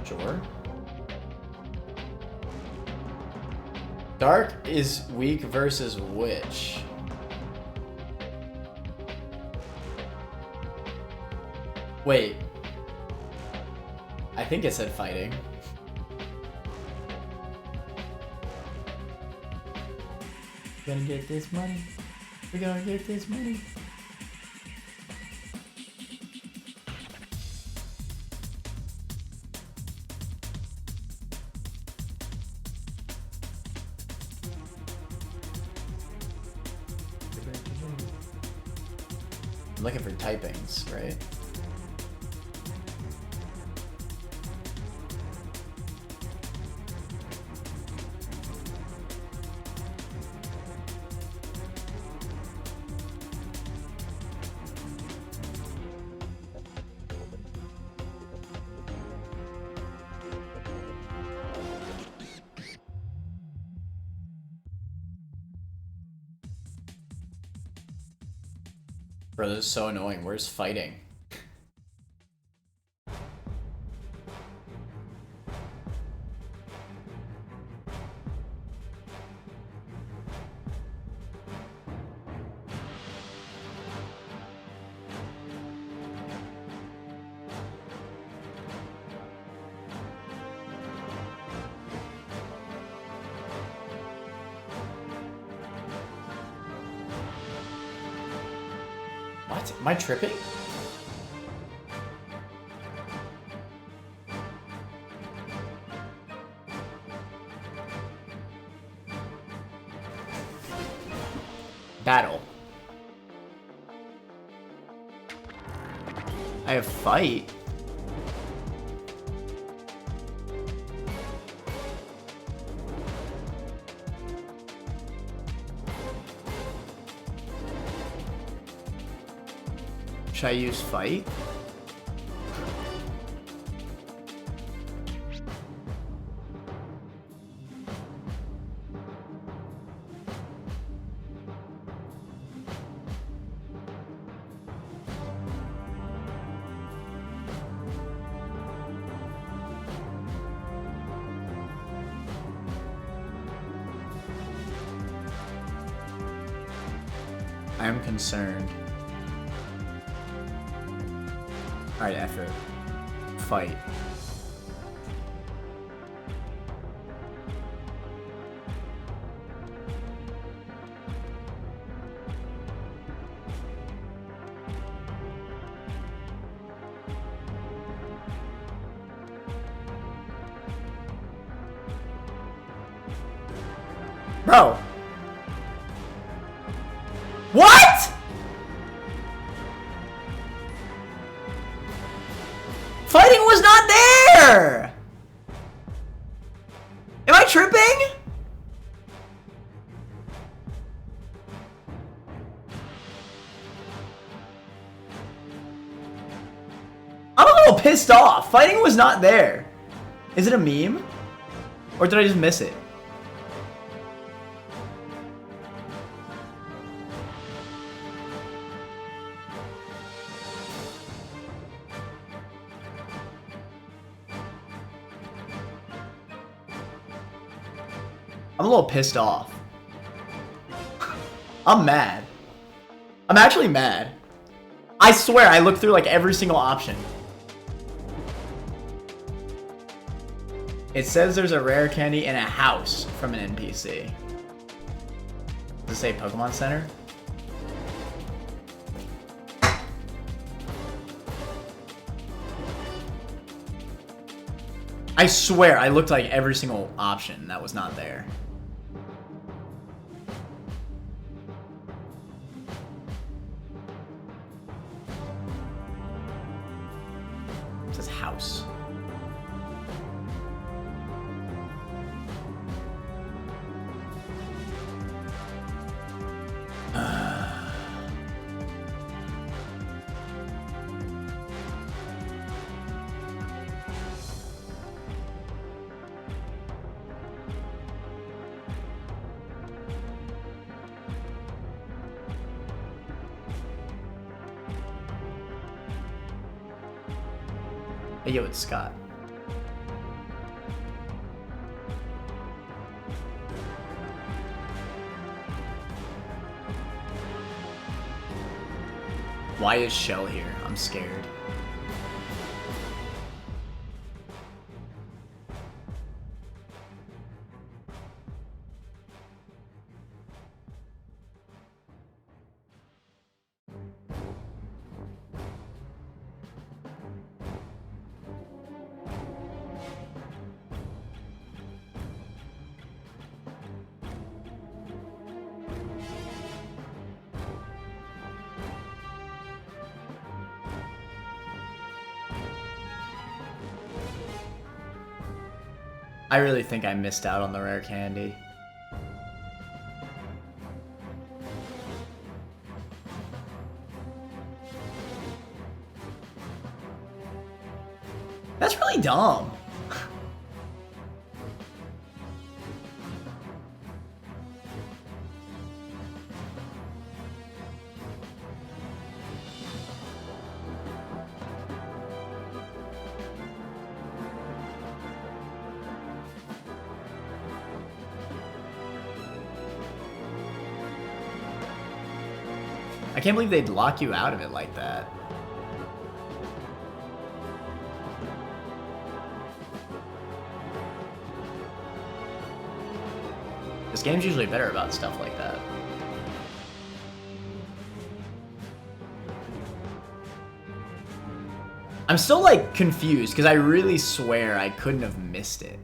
Sure. Dark is weak versus which? Wait. I think it said fighting. We're gonna get this money. We're gonna get this money. I'm looking for typings, right? Bro, this is so annoying. Where's fighting? What? Am I tripping? Battle. I have fight. Should I use fight? I am concerned. Alright, effort. Fight. Bro! What?! Fighting was not there! Am I tripping? I'm a little pissed off. Fighting was not there. Is it a meme? Or did I just miss it? I'm a little pissed off. I'm mad. I'm actually mad. I swear I looked through like every single option. It says there's a rare candy in a house from an NPC. Does it say Pokemon Center? I swear I looked like every single option that was not there. It says house. Hey, yo, it's Scott. Why is Shell here? I'm scared. I really think I missed out on the rare candy. That's really dumb. I can't believe they'd lock you out of it like that. This game's usually better about stuff like that. I'm still, like, confused, because I really swear I couldn't have missed it.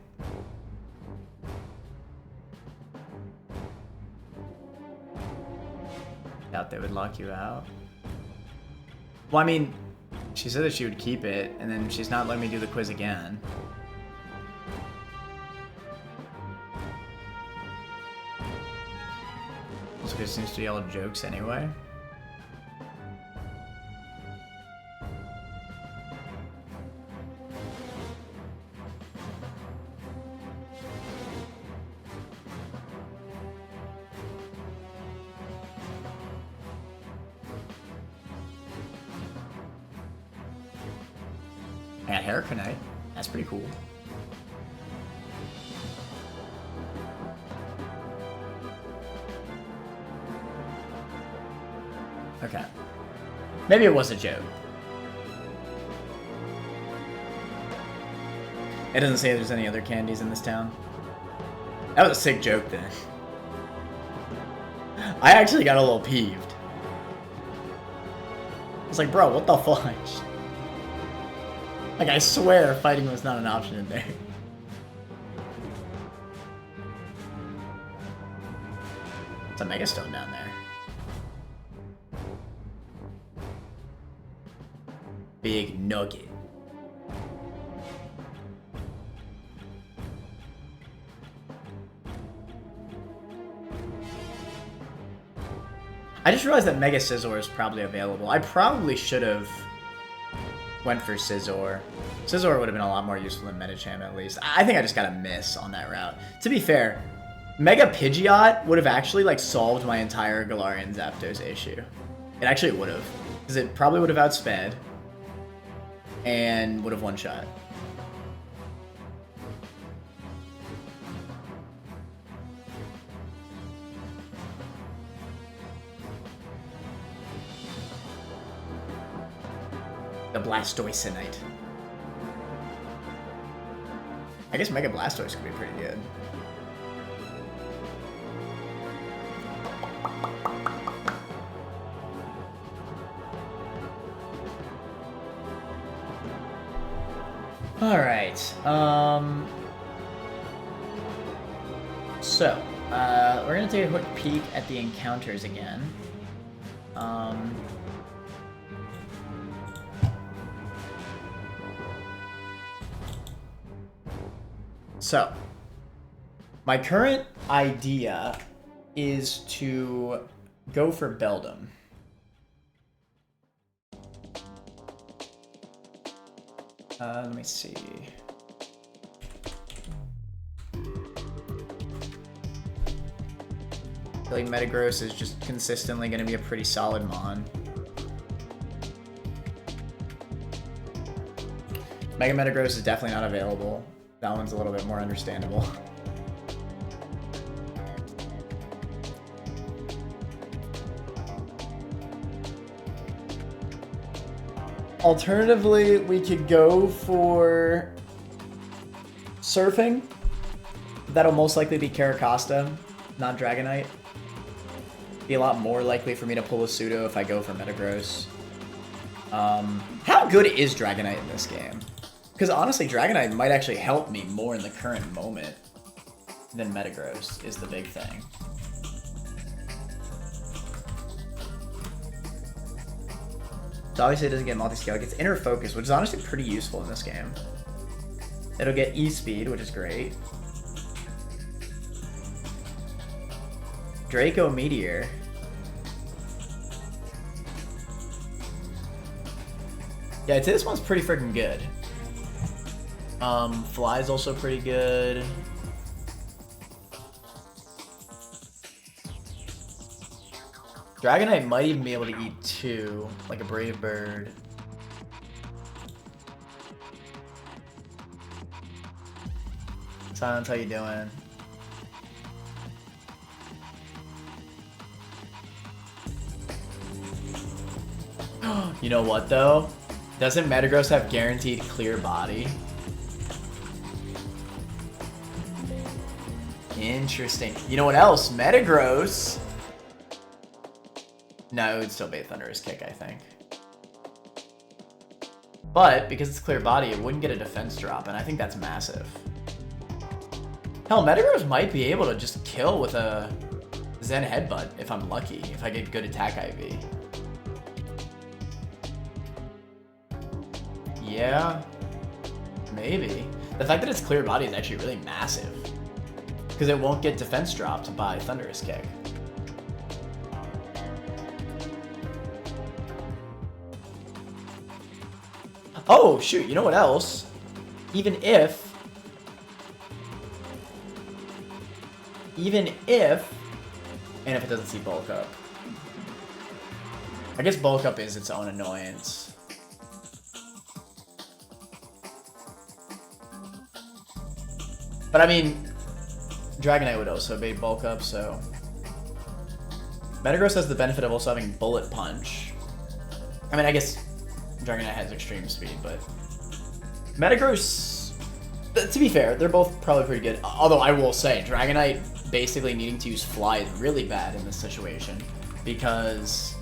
Doubt they would lock you out. Well, I mean, she said that she would keep it, and then she's not letting me do the quiz again. It seems to be all jokes anyway. I got Hurricanite. That's pretty cool. Okay. Maybe it was a joke. It doesn't say there's any other candies in this town. That was a sick joke then. I actually got a little peeved. I was like, bro, what the fudge? Like, I swear fighting was not an option in there. It's a Megastone down there. Big nugget. I just realized that Mega Scizor is probably available. I probably should have went for Scizor. Scizor would have been a lot more useful than Medicham at least. I think I just got a miss on that route. To be fair, Mega Pidgeot would have actually like solved my entire Galarian Zapdos issue. It actually would have. Because it probably would have outsped. And would have one-shot. The Blastoisinite. I guess Mega Blastoise could be pretty good. Alright, so, we're gonna take a quick peek at the encounters again. So, my current idea is to go for Beldum. Let me see. I feel like Metagross is just consistently going to be a pretty solid Mon. Mega Metagross is definitely not available. That one's a little bit more understandable. Alternatively, we could go for Surfing. That'll most likely be Caracosta, not Dragonite. Be a lot more likely for me to pull a Pseudo if I go for Metagross. How good is Dragonite in this game? Because honestly, Dragonite might actually help me more in the current moment than Metagross is the big thing. So obviously it doesn't get multi-scale, it gets Inner Focus, which is honestly pretty useful in this game. It'll get E-Speed, which is great. Draco Meteor. Yeah, I'd say this one's pretty freaking good. Fly's also pretty good. Dragonite might even be able to eat 2, like a Brave Bird. Silence, how you doing? You know what though? Doesn't Metagross have guaranteed clear body? Interesting. You know what else? Metagross. No, it would still be a Thunderous Kick, I think. But because it's clear body, it wouldn't get a defense drop, and I think that's massive. Hell, Metagross might be able to just kill with a Zen Headbutt if I'm lucky, if I get good attack IV. Yeah, maybe. The fact that it's clear body is actually really massive, because it won't get defense dropped by Thunderous Kick. Oh, shoot, you know what else? Even if, and if it doesn't see Bulk Up. I guess Bulk Up is its own annoyance. But I mean, Dragonite would also be Bulk Up, so. Metagross has the benefit of also having Bullet Punch. I mean, I guess Dragonite has extreme speed, but Metagross, to be fair, they're both probably pretty good. Although I will say, Dragonite basically needing to use Fly is really bad in this situation, because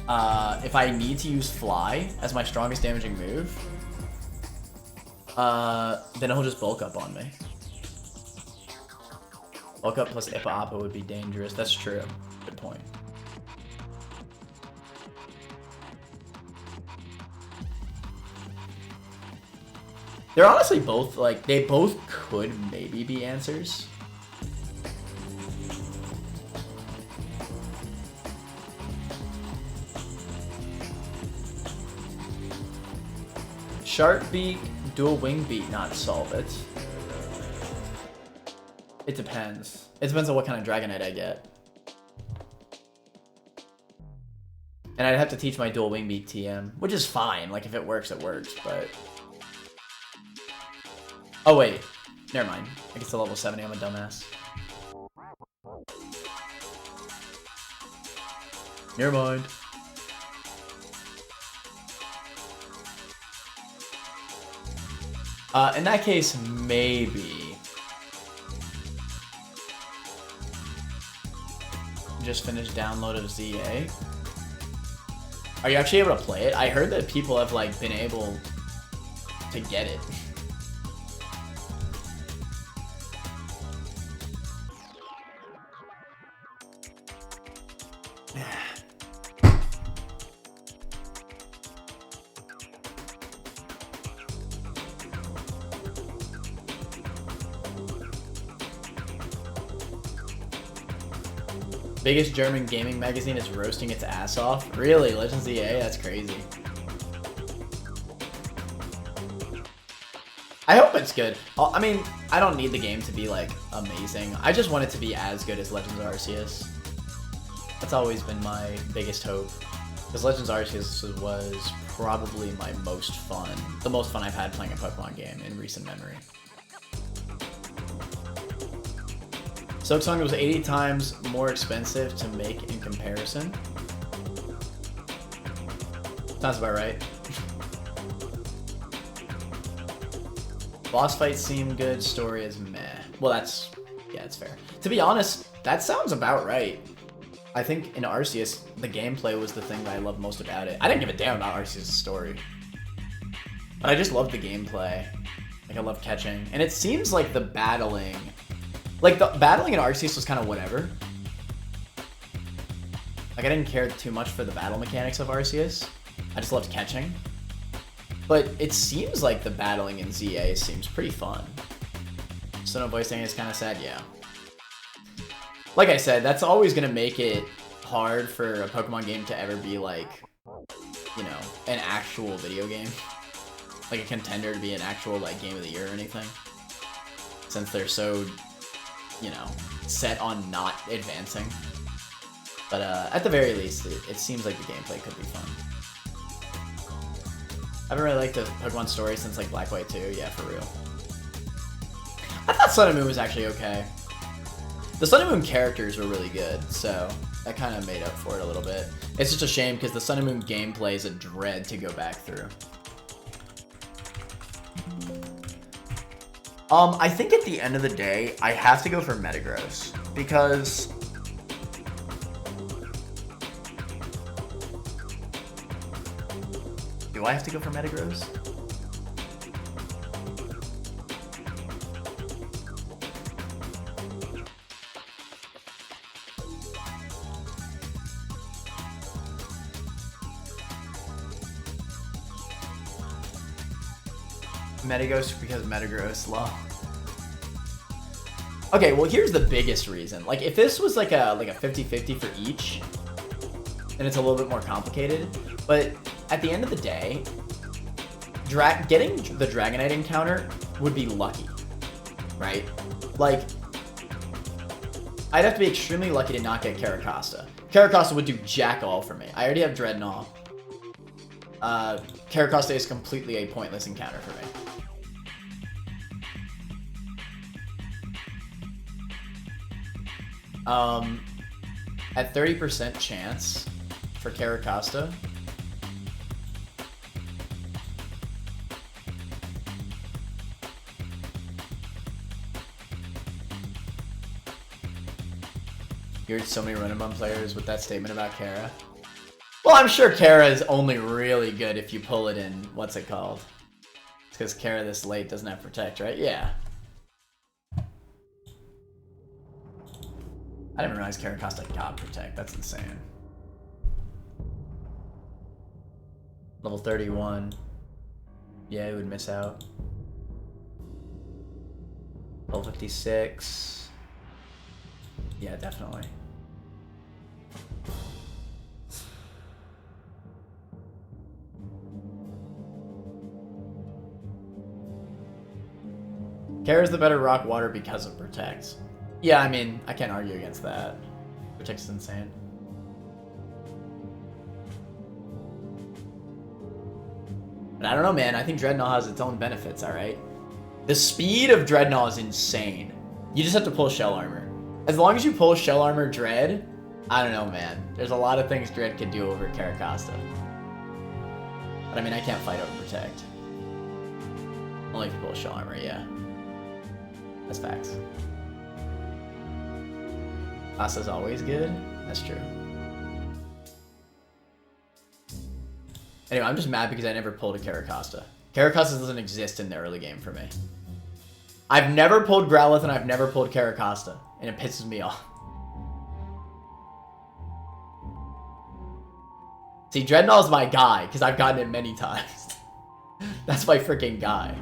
if I need to use Fly as my strongest damaging move, then he'll just Bulk Up on me. Bulk Up plus Ipa Appa would be dangerous. That's true. Good point. They're honestly both, like, they both could maybe be answers. Sharp Beak, Dual Wing Beat, not solve it. It depends. It depends on what kind of Dragonite I get. And I'd have to teach my Dual Wing Beat TM, which is fine. Like, if it works, but... Oh, wait. Never mind. I guess to level 70, I'm a dumbass. Never mind. In that case, maybe. Just finished download of ZA. Are you actually able to play it? I heard that people have, like, been able to get it. Biggest German gaming magazine is roasting its ass off. Really? Legends EA? That's crazy. I hope it's good. I mean, I don't need the game to be, like, amazing. I just want it to be as good as Legends Arceus. That's always been my biggest hope. Because Legends Arceus was probably my most fun. The most fun I've had playing a Pokemon game in recent memory. Silksong was 80 times more expensive to make in comparison. Sounds about right. Boss fights seem good, story is meh. Well, that's fair. To be honest, that sounds about right. I think in Arceus, the gameplay was the thing that I loved most about it. I didn't give a damn about Arceus' story. But I just loved the gameplay. Like, I love catching. And it seems like the battling... Like, the battling in Arceus was kind of whatever. Like, I didn't care too much for the battle mechanics of Arceus. I just loved catching. But it seems like the battling in ZA seems pretty fun. So no voice thing is kind of sad, yeah. Like I said, that's always gonna make it hard for a Pokemon game to ever be like, you know, an actual video game. Like a contender to be an actual like game of the year or anything. Since they're so, you know, set on not advancing. But at the very least, it seems like the gameplay could be fun. I haven't really liked the Pokemon story since like Black White 2, yeah, for real. I thought Sun and Moon was actually okay. The Sun and Moon characters were really good, so that kind of made up for it a little bit. It's just a shame because the Sun and Moon gameplay is a dread to go back through. I think at the end of the day, I have to go for Metagross because do I have to go for Metagross? Metagross because Metagross, lol. Okay, well here's the biggest reason. Like if this was like a 50-50 for each, then it's a little bit more complicated. But at the end of the day, getting the Dragonite encounter would be lucky, right? Like, I'd have to be extremely lucky to not get Carracosta. Carracosta would do jack all for me. I already have Dreadnought. Carracosta is completely a pointless encounter for me. At 30% chance for Carracosta, you heard so many Runabun players with that statement about Kara. Well, I'm sure Kara is only really good if you pull it in, what's it called? It's because Kara this late doesn't have Protect, right? Yeah. I didn't realize Carracosta got Protect. That's insane. Level 31. Yeah, it would miss out. Level 56. Yeah, definitely. Kara's the better Rock Water because of Protect. Yeah, I mean, I can't argue against that. Protect's insane. But I don't know, man. I think Dreadnought has its own benefits, alright? The speed of Dreadnought is insane. You just have to pull Shell Armor. As long as you pull Shell Armor Dread, I don't know, man. There's a lot of things Dread can do over Carracosta. But I mean, I can't fight over Protect. Only if you pull Shell Armor, yeah. That's facts. Asa's always good? That's true. Anyway, I'm just mad because I never pulled a Carracosta. Carracosta doesn't exist in the early game for me. I've never pulled Growlithe and I've never pulled Carracosta, and it pisses me off. See, Dreadnaught's my guy, because I've gotten it many times. That's my freaking guy.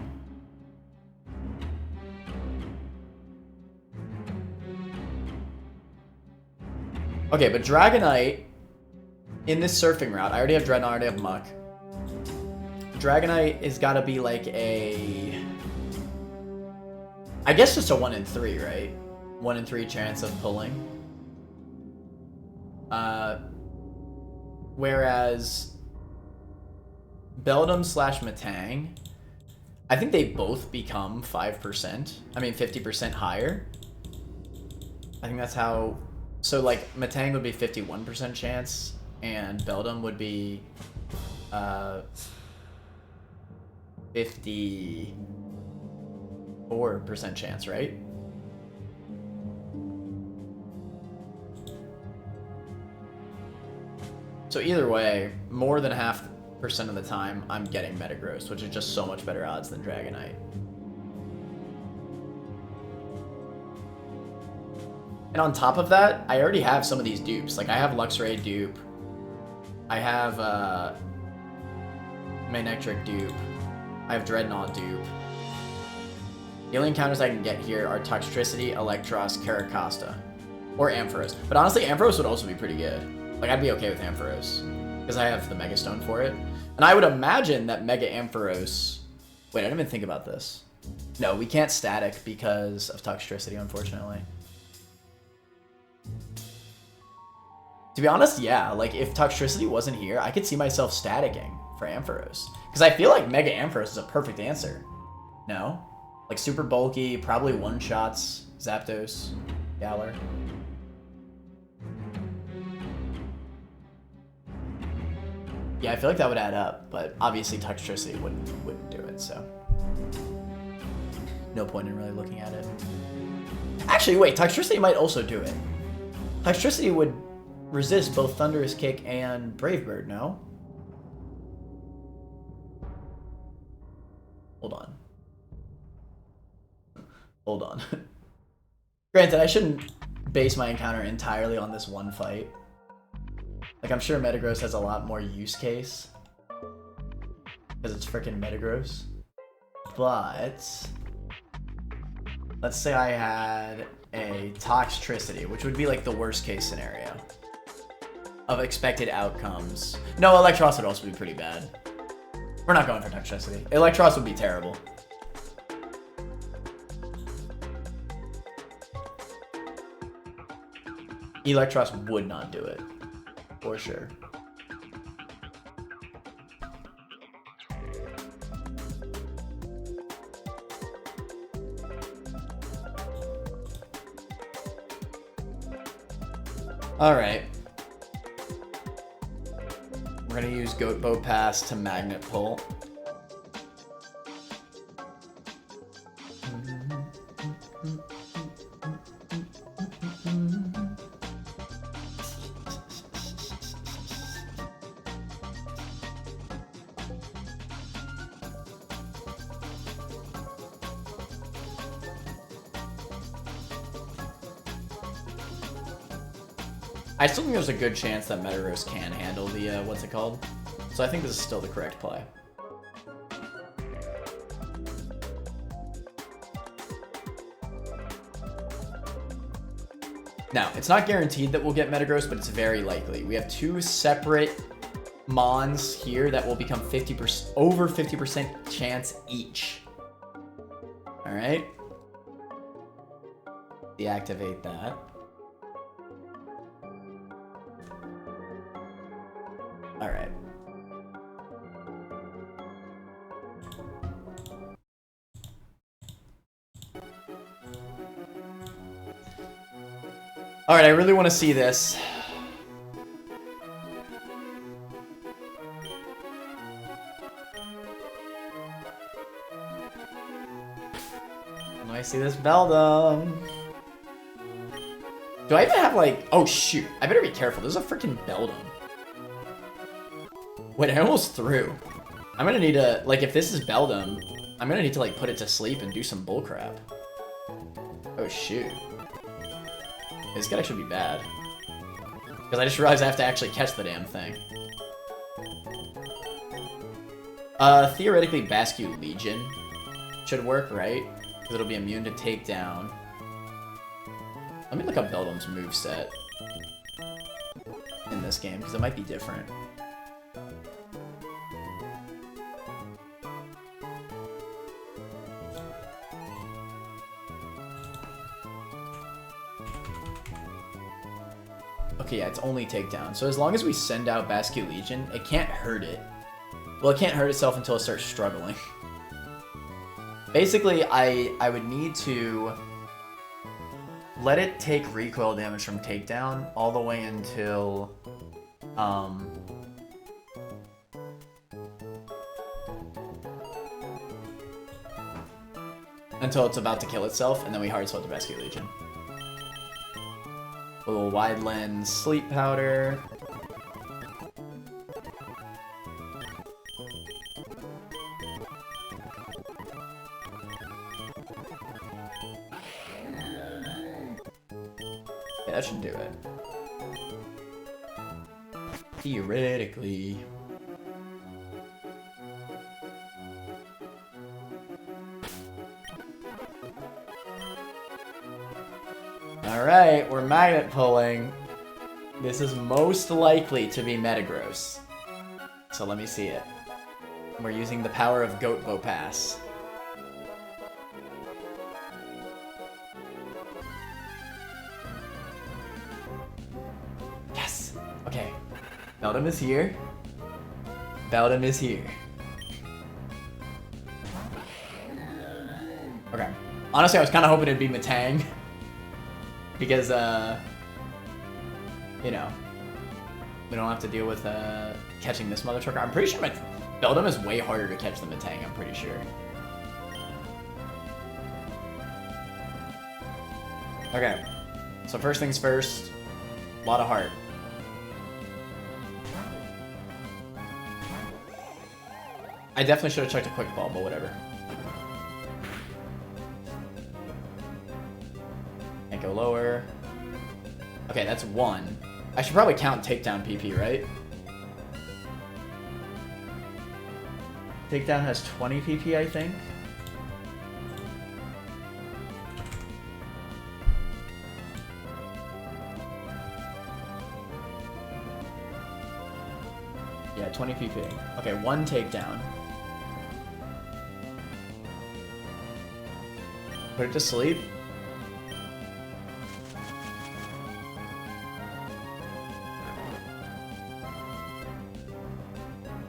Okay, but Dragonite, in this surfing route, I already have Dreadnought, I already have Muck. Dragonite has got to be like a... I guess just a 1 in 3, right? 1 in 3 chance of pulling. Whereas Beldum / Matang, I think they both become 5%. I mean 50% higher. I think that's how... So like Matang would be 51% chance and Beldum would be 54% chance, right? So either way, more than 0.5% of the time, I'm getting Metagross, which is just so much better odds than Dragonite. And on top of that, I already have some of these dupes. Like, I have Luxray dupe. I have Manectric dupe. I have Dreadnought dupe. The only encounters I can get here are Toxtricity, Electros, Carracosta. Or Ampharos. But honestly, Ampharos would also be pretty good. Like, I'd be okay with Ampharos. Because I have the Mega Stone for it. And I would imagine that Mega Ampharos... Wait, I didn't even think about this. No, we can't static because of Toxtricity, unfortunately. To be honest, yeah. Like, if Toxtricity wasn't here, I could see myself staticking for Ampharos. Because I feel like Mega Ampharos is a perfect answer. No? Like, super bulky, probably one-shots Zapdos, Galar. Yeah, I feel like that would add up, but obviously Toxtricity wouldn't do it, so... No point in really looking at it. Actually, wait, Toxtricity might also do it. Toxtricity would resist both Thunderous Kick and Brave Bird, no? Hold on. Hold on. Granted, I shouldn't base my encounter entirely on this one fight. Like, I'm sure Metagross has a lot more use case. Because it's freaking Metagross. But... let's say I had a Toxtricity, which would be like the worst case scenario of expected outcomes. No, Electros would also be pretty bad. We're not going for Toxtricity. Electros would be terrible. Electros would not do it. For sure. Alright. We're gonna use Goat Boat Pass to Magnet Pull. I still think there's a good chance that Metagross can handle the, what's it called? So I think this is still the correct play. Now, it's not guaranteed that we'll get Metagross, but it's very likely. We have two separate Mons here that will become 50%, over 50% chance each. Alright. Deactivate that. Alright. Alright, I really want to see this. When I see this Beldum. Do I even have like... oh shoot, I better be careful. This is a freaking Beldum. Wait, I almost threw. I'm gonna need to, like, if this is Beldum, I'm gonna need to, like, put it to sleep and do some bullcrap. Oh, shoot. This could actually be bad. Because I just realized I have to actually catch the damn thing. Theoretically, Bascu Legion should work, right? Because it'll be immune to takedown. Let me look up Beldum's moveset in this game, because it might be different. Okay, yeah, it's only takedown. So as long as we send out Bascu Legion, it can't hurt it. Well, it can't hurt itself until it starts struggling. Basically, I would need to let it take recoil damage from takedown all the way until until it's about to kill itself, and then we hard swap the Bascu Legion. A little wide lens sleep powder. Yeah, that should do it. Theoretically. Alright, we're magnet pulling. This is most likely to be Metagross. So let me see it. We're using the power of Goat Pass. Yes! Okay. Beldum is here. Beldum is here. Okay. Honestly, I was kind of hoping it'd be Metang. Because, you know, we don't have to deal with catching this mother trucker. I'm pretty sure Beldum is way harder to catch than Metang, I'm pretty sure. Okay. So first things first, a lot of heart. I definitely should have checked a quick ball, but whatever. Can't go lower. Okay, that's 1. I should probably count takedown PP, right? Takedown has 20 PP, I think. Yeah, 20 PP. Okay, 1 takedown. Put it to sleep.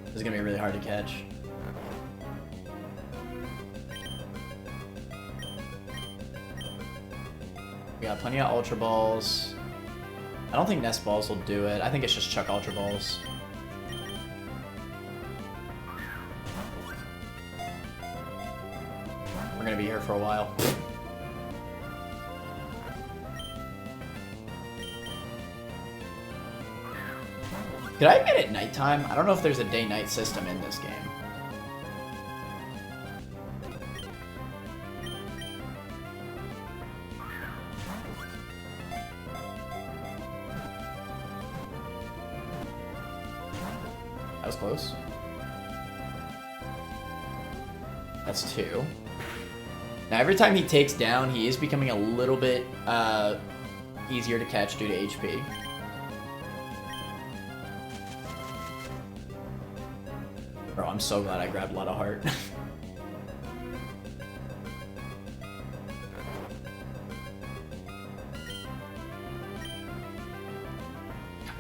This is gonna be really hard to catch. We got plenty of Ultra Balls. I don't think Nest Balls will do it. I think it's just chuck Ultra Balls. We're gonna be here for a while. Did I get it nighttime? I don't know if there's a day-night system in this game. That was close. That's 2. Now every time he takes down, he is becoming a little bit easier to catch due to HP. Bro, I'm so glad I grabbed a lot of heart.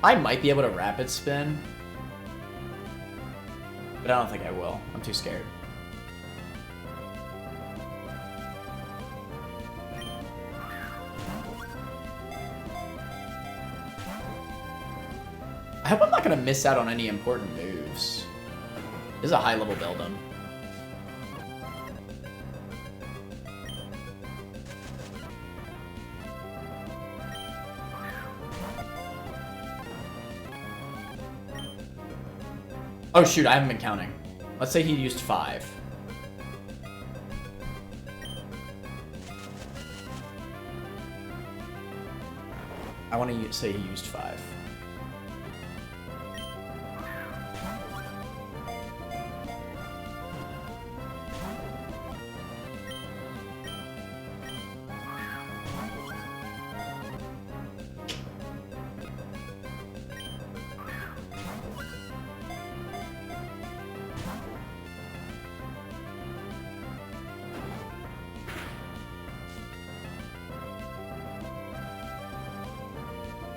I might be able to rapid spin, but I don't think I will. I'm too scared. I hope I'm not gonna miss out on any important moves. This is a high-level Beldum. Oh shoot, I haven't been counting. Let's say he used 5. I want to say he used 5.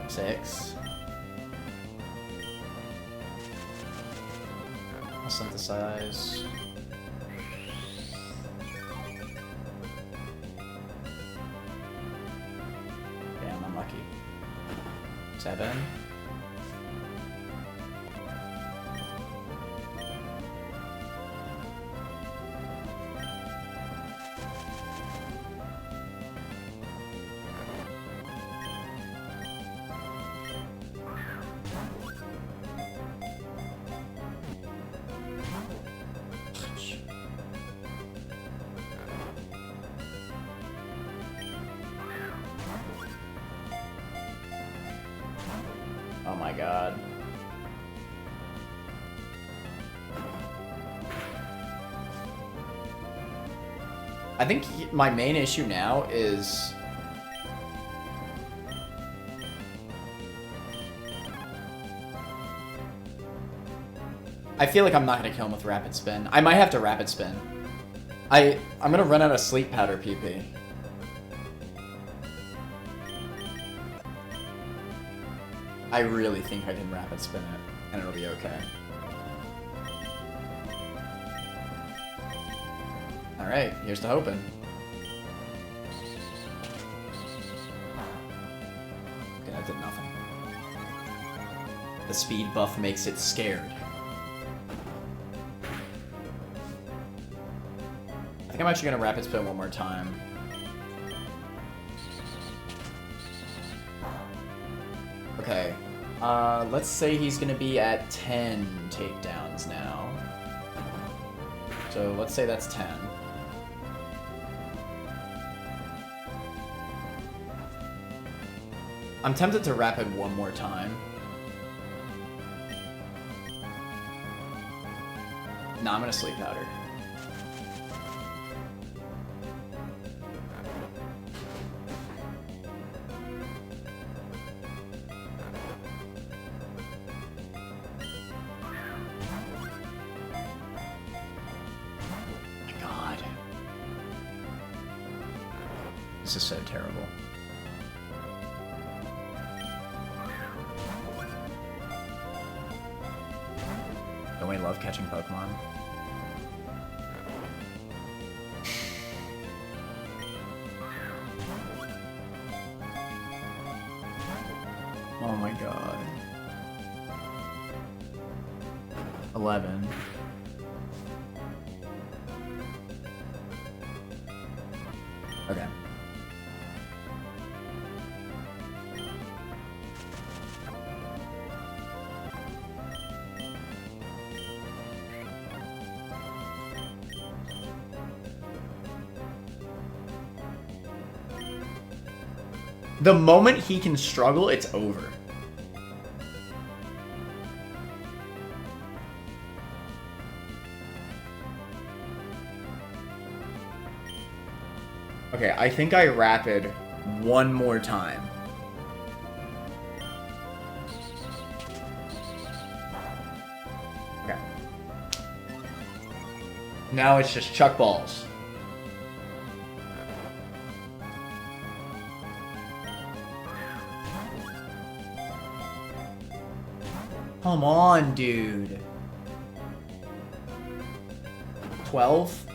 Six. I'll synthesize. Damn, I'm lucky. 7. Oh my god. I think my main issue now is I feel like I'm not gonna kill him with Rapid Spin. I might have to Rapid Spin. I'm gonna run out of Sleep Powder PP. I really think I can Rapid Spin it, and it'll be okay. Alright, here's to hoping. Okay, that did nothing. The speed buff makes it scared. I think I'm actually gonna Rapid Spin one more time. Okay. Let's say he's gonna be at 10 takedowns now. So let's say that's 10. I'm tempted to Rapid one more time. No, I'm gonna Sleep Powder. My God. This is so terrible. Don't we love catching Pokemon? Oh my God. 11. Okay. The moment he can struggle, it's over. Okay, I think I Rapid one more time. Okay. Now it's just Chuck Balls. Come on, dude. 12?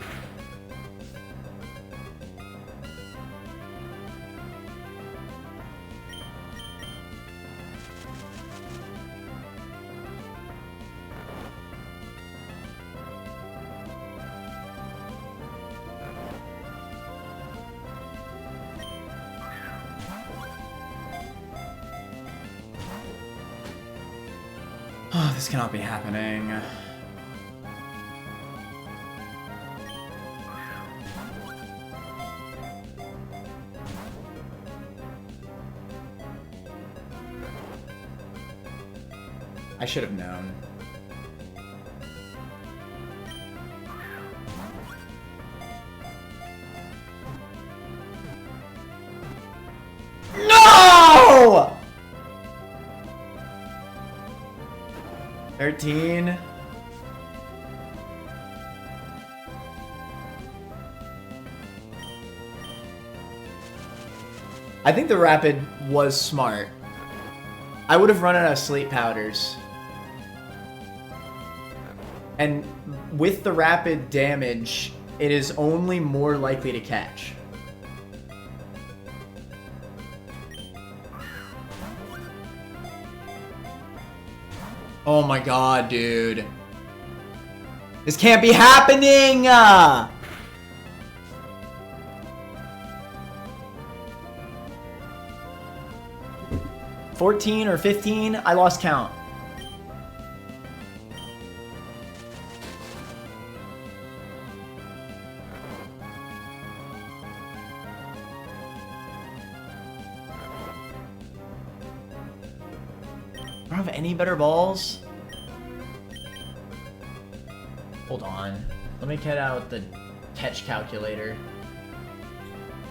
Oh, this cannot be happening. I should have known. No! 13. I think the Rapid was smart. I would have run out of Sleep Powders. And with the Rapid damage, it is only more likely to catch. Oh my God, dude. This can't be happening! 14 or 15? I lost count. I don't have any better balls. Hold on. Let me get out the catch calculator.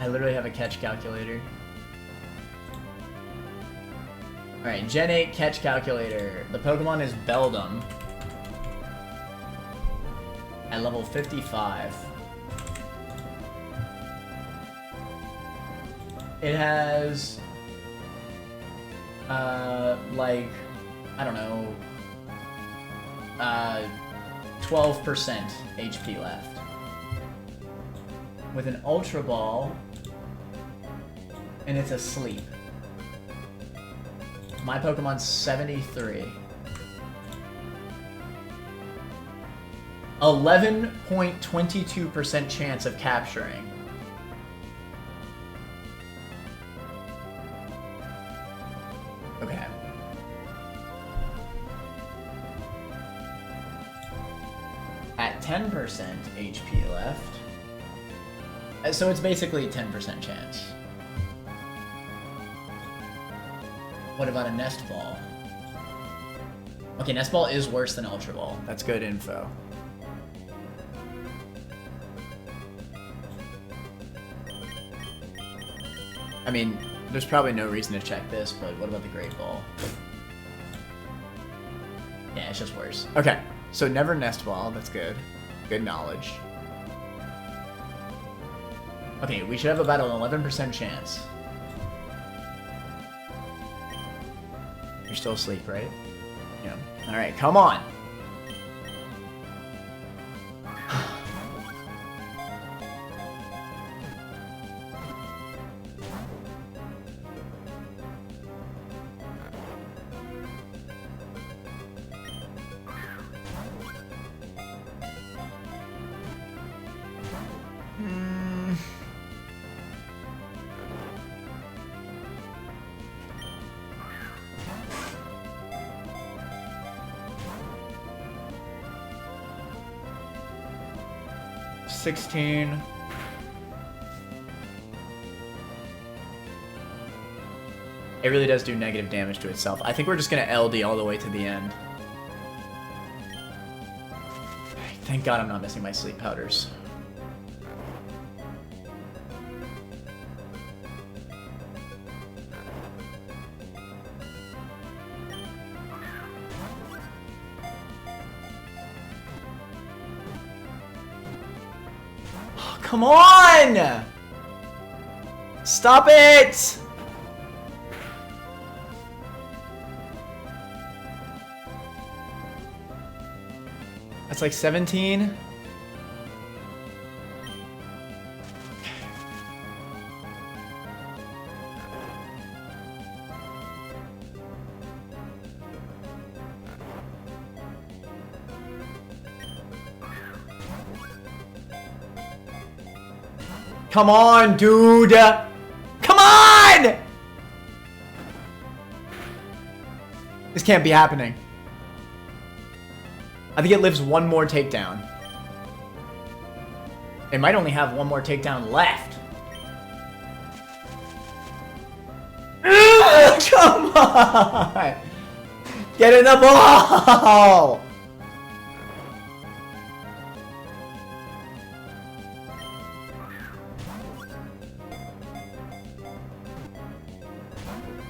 I literally have a catch calculator. Alright, Gen 8 catch calculator. The Pokemon is Beldum. at level 55. It has, like, I don't know, 12% HP left. With an Ultra Ball, and it's asleep. My Pokemon's 73. 11.22% chance of capturing. Okay. At 10% HP left. So it's basically a 10% chance. What about a Nest Ball? Okay, Nest Ball is worse than Ultra Ball. That's good info. I mean, there's probably no reason to check this, but what about the Great Ball? Yeah, it's just worse. Okay, so never Nest Ball. That's good. Good knowledge. Okay, we should have about an 11% chance. You're still asleep, right? Yeah. Alright, come on! $16. It really does do negative damage to itself. I think we're just gonna LD all the way to the end. Thank God I'm not missing my sleep powders. Come on! Stop it! That's like 17. Come on, dude! Come on! This can't be happening. I think it lives one more takedown. It might only have one more takedown left. Come on! Get in the ball!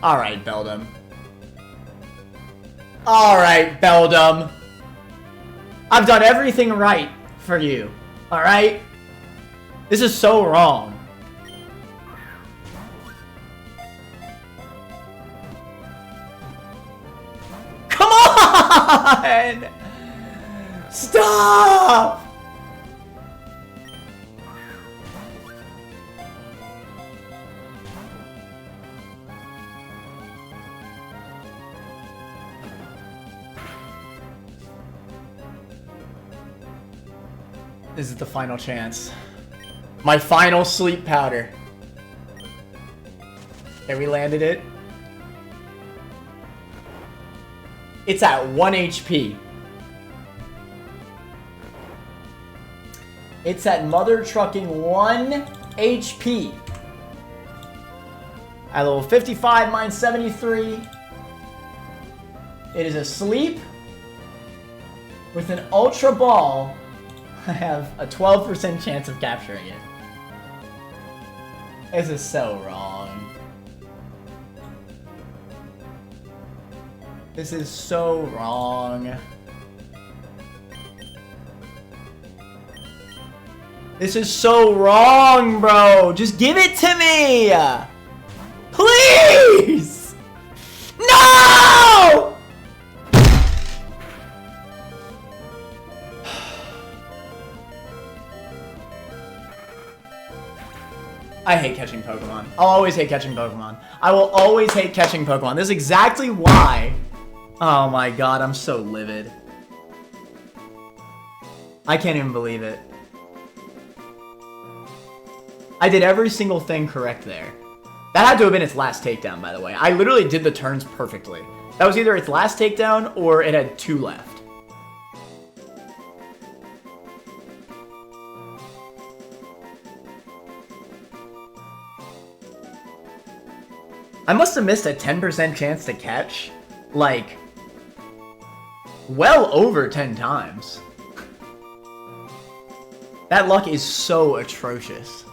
Alright, Beldum. Alright, Beldum. I've done everything right for you. Alright? This is so wrong. Come on! Stop! This is the final chance. My final sleep powder. And we landed it. It's at 1 HP. It's at mother trucking 1 HP. At level 55, mine 73. It is asleep with an Ultra Ball. I have a 12% chance of capturing it. This is so wrong. This is so wrong. This is so wrong, bro. Just give it to me. Please. No! I hate catching Pokemon. I'll always hate catching Pokemon. I will always hate catching Pokemon. This is exactly why. Oh my god, I'm so livid. I can't even believe it. I did every single thing correct there. That had to have been its last takedown, by the way. I literally did the turns perfectly. That was either its last takedown or it had 2 left. I must have missed a 10% chance to catch, like, well over 10 times. That luck is so atrocious.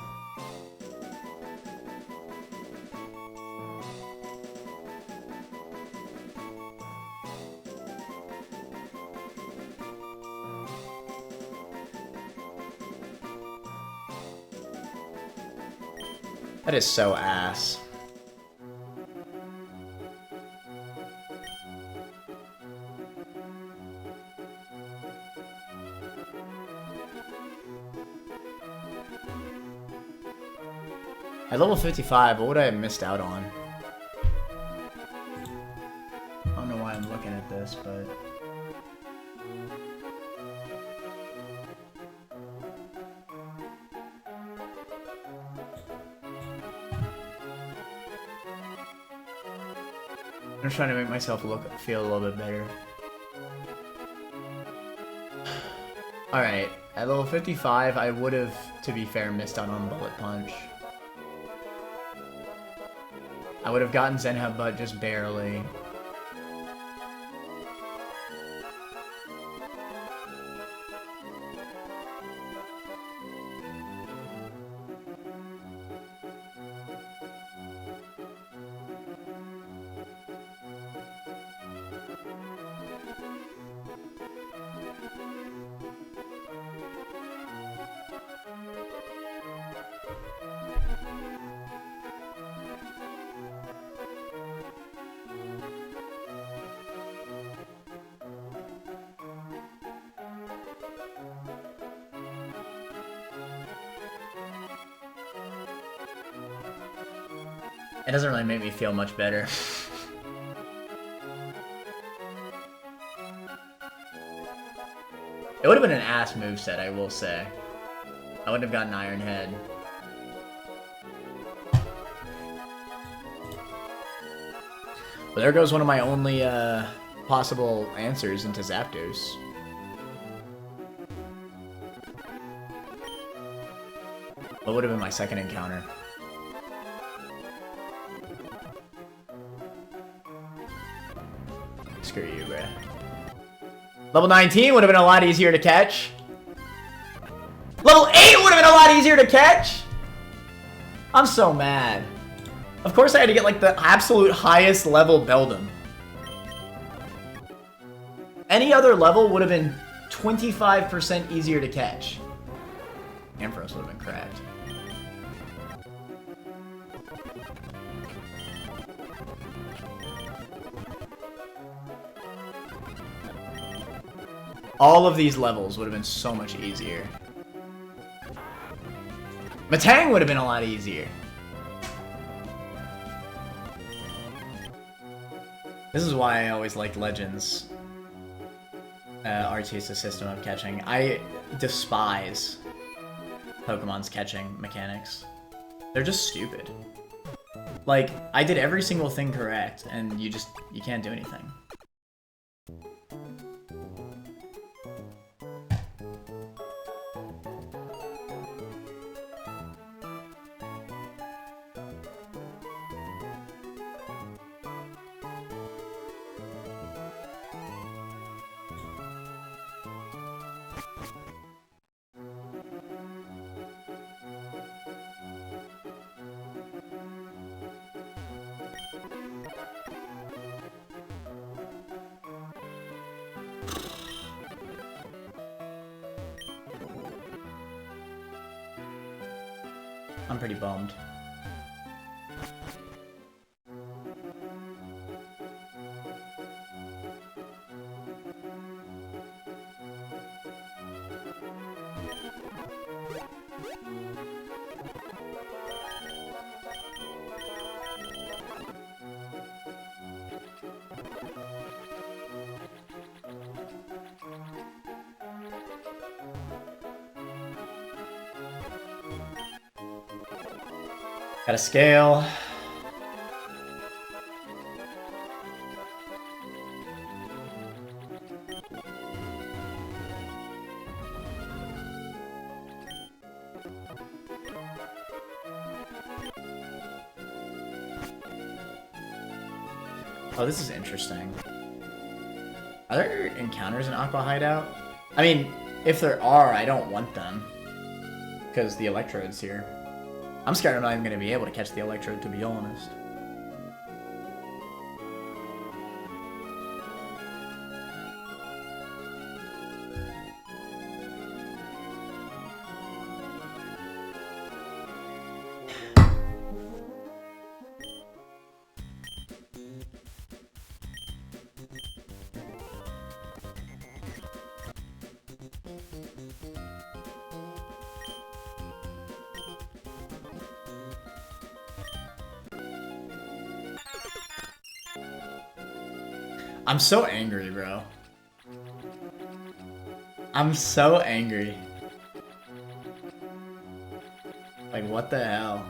That is so ass. At level 55, what would I have missed out on? I don't know why I'm looking at this, but... I'm just trying to make myself feel a little bit better. Alright, at level 55, I would have, to be fair, missed out on Bullet Punch. I would have gotten Zen Headbutt just barely. It doesn't really make me feel much better. It would have been an ass moveset, I will say. I wouldn't have gotten Iron Head. But there goes one of my only possible answers into Zapdos. What would have been my second encounter? Screw you, bruh. Level 19 would have been a lot easier to catch. Level 8 would have been a lot easier to catch. I'm so mad. Of course I had to get like the absolute highest level Beldum. Any other level would have been 25% easier to catch. Ampharos would have been cracked. All of these levels would have been so much easier. Matang would have been a lot easier. This is why I always liked Legends. Arceus' system of catching. I despise Pokemon's catching mechanics. They're just stupid. Like, I did every single thing correct, and you can't do anything. I'm pretty bummed. Gotta scale. Oh, this is interesting. Are there encounters in Aqua Hideout? I mean, if there are, I don't want them. Because the Electrode's here. I'm scared I'm not even going to be able to catch the Electrode, to be honest. I'm so angry, bro. I'm so angry. Like, what the hell?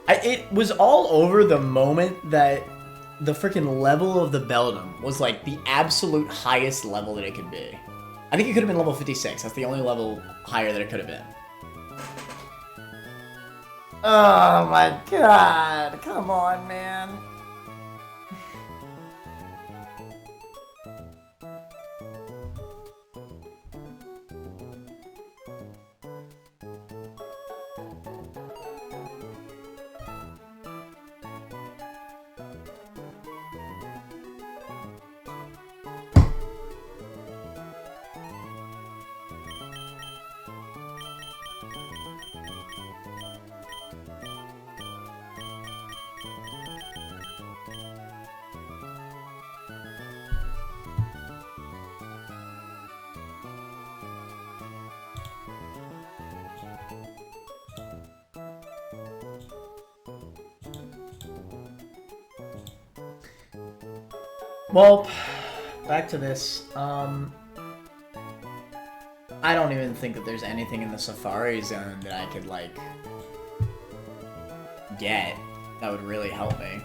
It was all over the moment that the freaking level of the Beldum was like the absolute highest level that it could be. I think it could have been level 56. That's the only level higher that it could have been. Oh my god. Come on, man. Well, back to this. I don't even think that there's anything in the Safari Zone that I could, like, get that would really help me.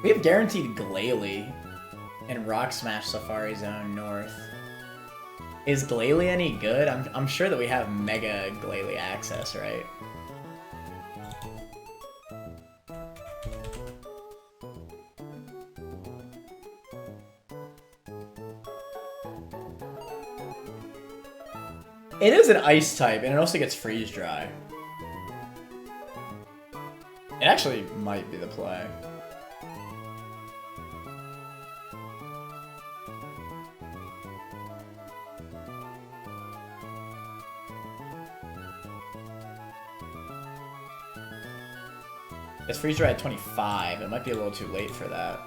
We have guaranteed Glalie in Rock Smash Safari Zone North. Is Glalie any good? I'm sure that we have Mega Glalie access, right? It is an ice type, and it also gets freeze dry. It actually might be the play. It's freeze dry at 25. It might be a little too late for that.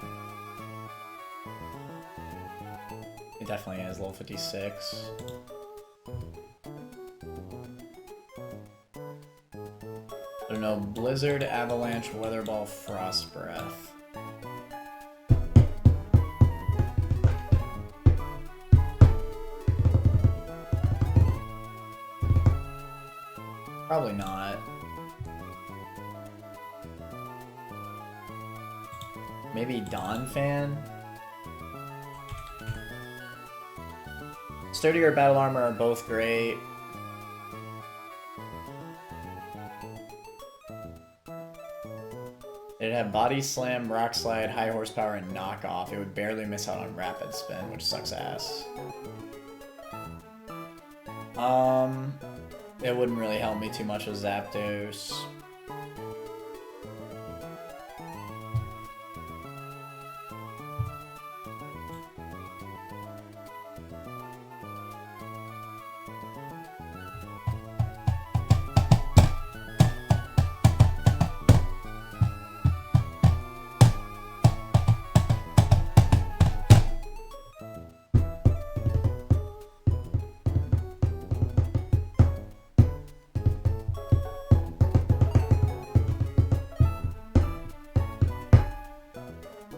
It definitely is level 56. I don't know, Blizzard, Avalanche, Weather Ball, Frost Breath. Probably not. Maybe Donphan? Sturdier Battle Armor are both great. It'd have Body Slam, Rock Slide, High Horsepower, and Knockoff. It would barely miss out on Rapid Spin, which sucks ass. It wouldn't really help me too much with Zapdos.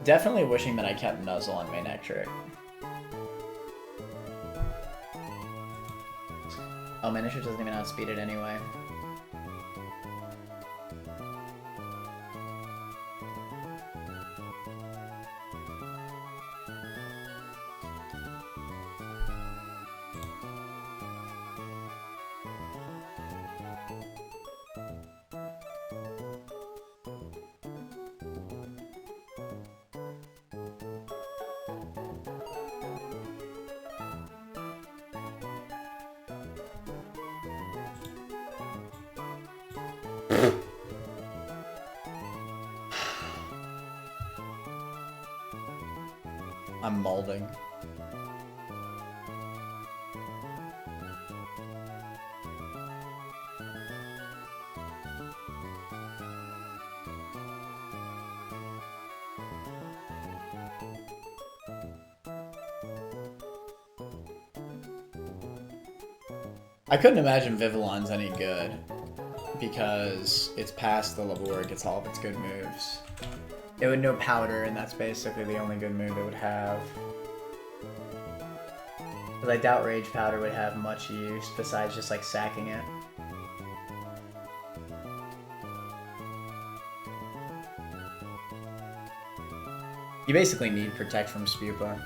Definitely wishing that I kept Nuzzle on Manectric. Oh, Manectric doesn't even outspeed it anyway. I'm molding. I couldn't imagine Vivillon's any good because it's past the level where it gets all of its good moves. It would know Powder, and that's basically the only good move it would have. Because I doubt Rage Powder would have much use besides just like sacking it. You basically need Protect from Spupa.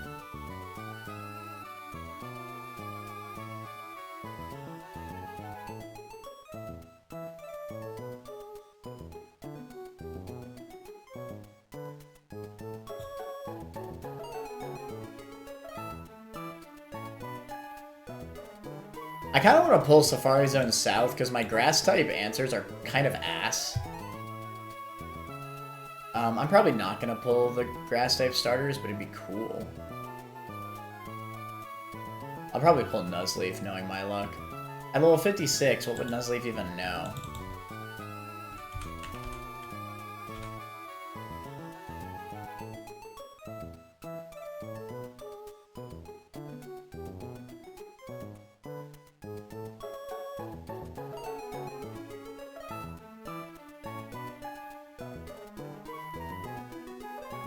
I kind of want to pull Safari Zone South because my grass type answers are kind of ass. I'm probably not going to pull the grass type starters, but it'd be cool. I'll probably pull Nuzleaf knowing my luck. At level 56, what would Nuzleaf even know?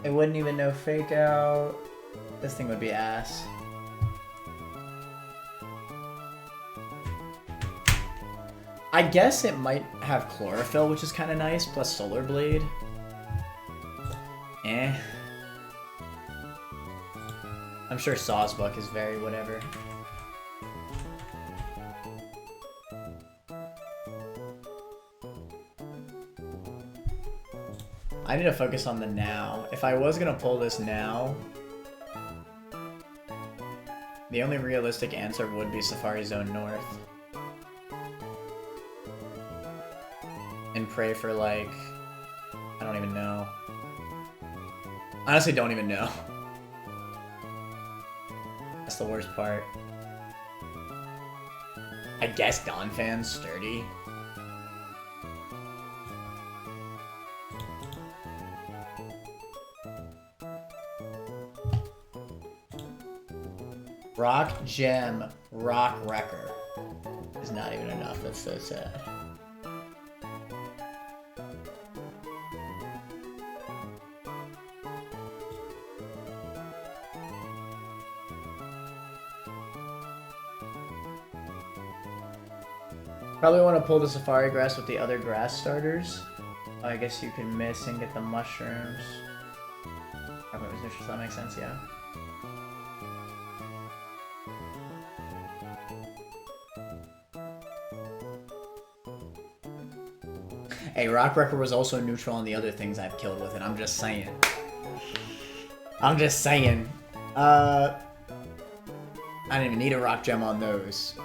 It wouldn't even know Fake Out. This thing would be ass. I guess it might have Chlorophyll, which is kind of nice, plus Solar Blade. Eh. I'm sure Sawsbuck is very whatever. I need to focus on the now. If I was gonna pull this now, the only realistic answer would be Safari Zone North. pray for, like... I don't even know. Honestly, don't even know. That's the worst part. I guess Donphan's sturdy. Rock Gem Rock Wrecker is not even enough. That's so sad. Probably want to pull the Safari Grass with the other grass starters. I guess you could miss and get the mushrooms. That makes sense, yeah. Hey, Rock Wrecker was also neutral on the other things I've killed with it. I'm just saying. I'm just saying. I didn't even need a Rock Gem on those.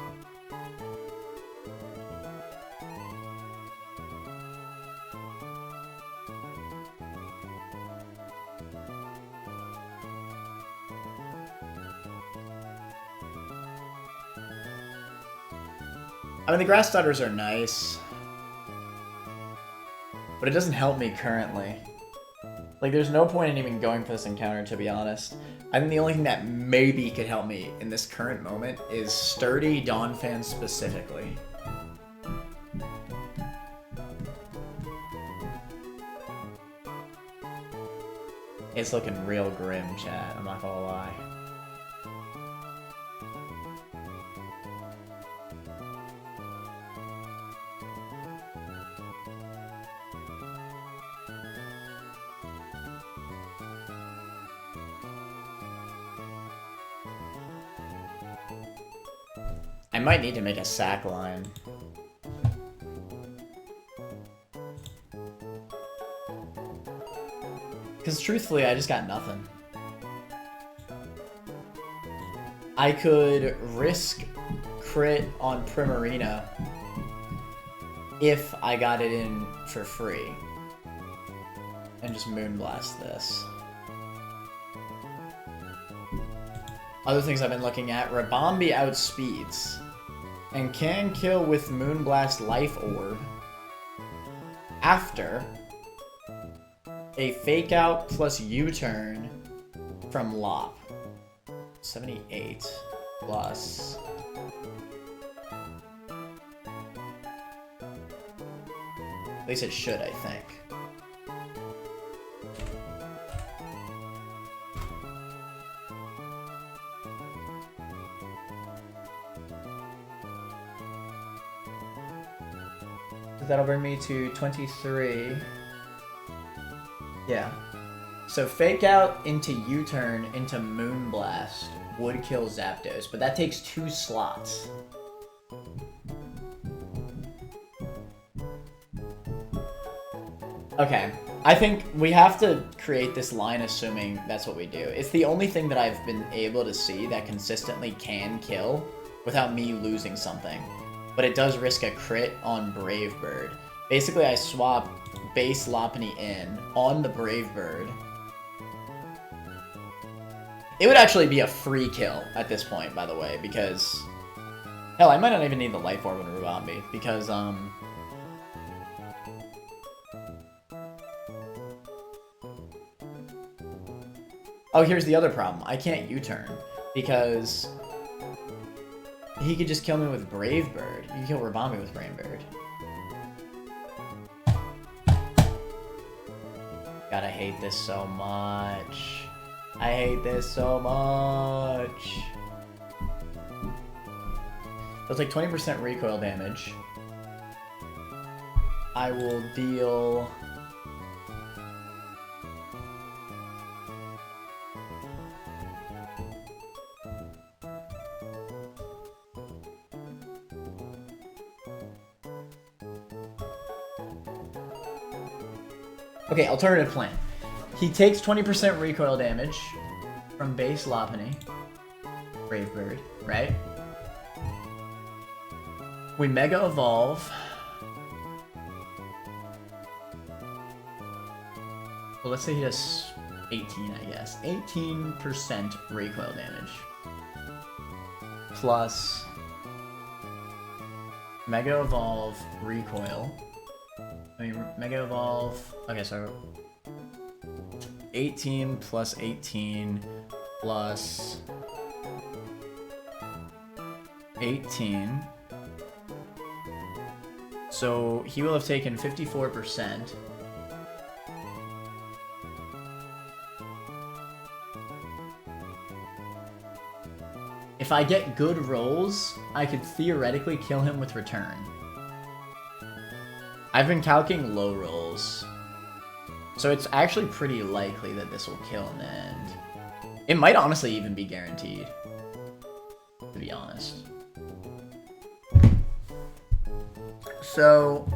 I mean, the grass starters are nice, but it doesn't help me currently. Like, there's no point in even going for this encounter, to be honest. I think the only thing that maybe could help me in this current moment is Sturdy Donphan specifically. It's looking real grim, chat. I'm not gonna lie. I might need to make a sack line. Because truthfully, I just got nothing. I could risk crit on Primarina if I got it in for free. And just Moonblast this. Other things I've been looking at, Ribombee outspeeds and can kill with Moonblast Life Orb after a Fake Out plus U-Turn from Lop. 78 plus... At least it should, I think. That'll bring me to 23. Yeah. So Fake Out into U-Turn into Moonblast would kill Zapdos, but that takes 2 slots. Okay. I think we have to create this line assuming that's what we do. It's the only thing that I've been able to see that consistently can kill without me losing something. But it does risk a crit on Brave Bird. Basically, I swap base Lopunny in on the Brave Bird. It would actually be a free kill at this point, by the way, because... Hell, I might not even need the Life Orb on Ribombee, because, Oh, here's the other problem. I can't U-turn, because... He could just kill me with Brave Bird. You can kill Ribombee with Brave Bird. God, I hate this so much. I hate this so much. That's like 20% recoil damage. I will deal... Okay, alternative plan. He takes 20% recoil damage from base Lopunny, Brave Bird, right? We Mega Evolve. Well, let's say he does 18, I guess. 18% recoil damage. Plus Mega Evolve recoil. I mean, Mega Evolve. Okay, so 18 plus 18 plus 18. So he will have taken 54%. If I get good rolls, I could theoretically kill him with return. I've been calculating low rolls. So it's actually pretty likely that this will kill in the end. It might honestly even be guaranteed, to be honest. So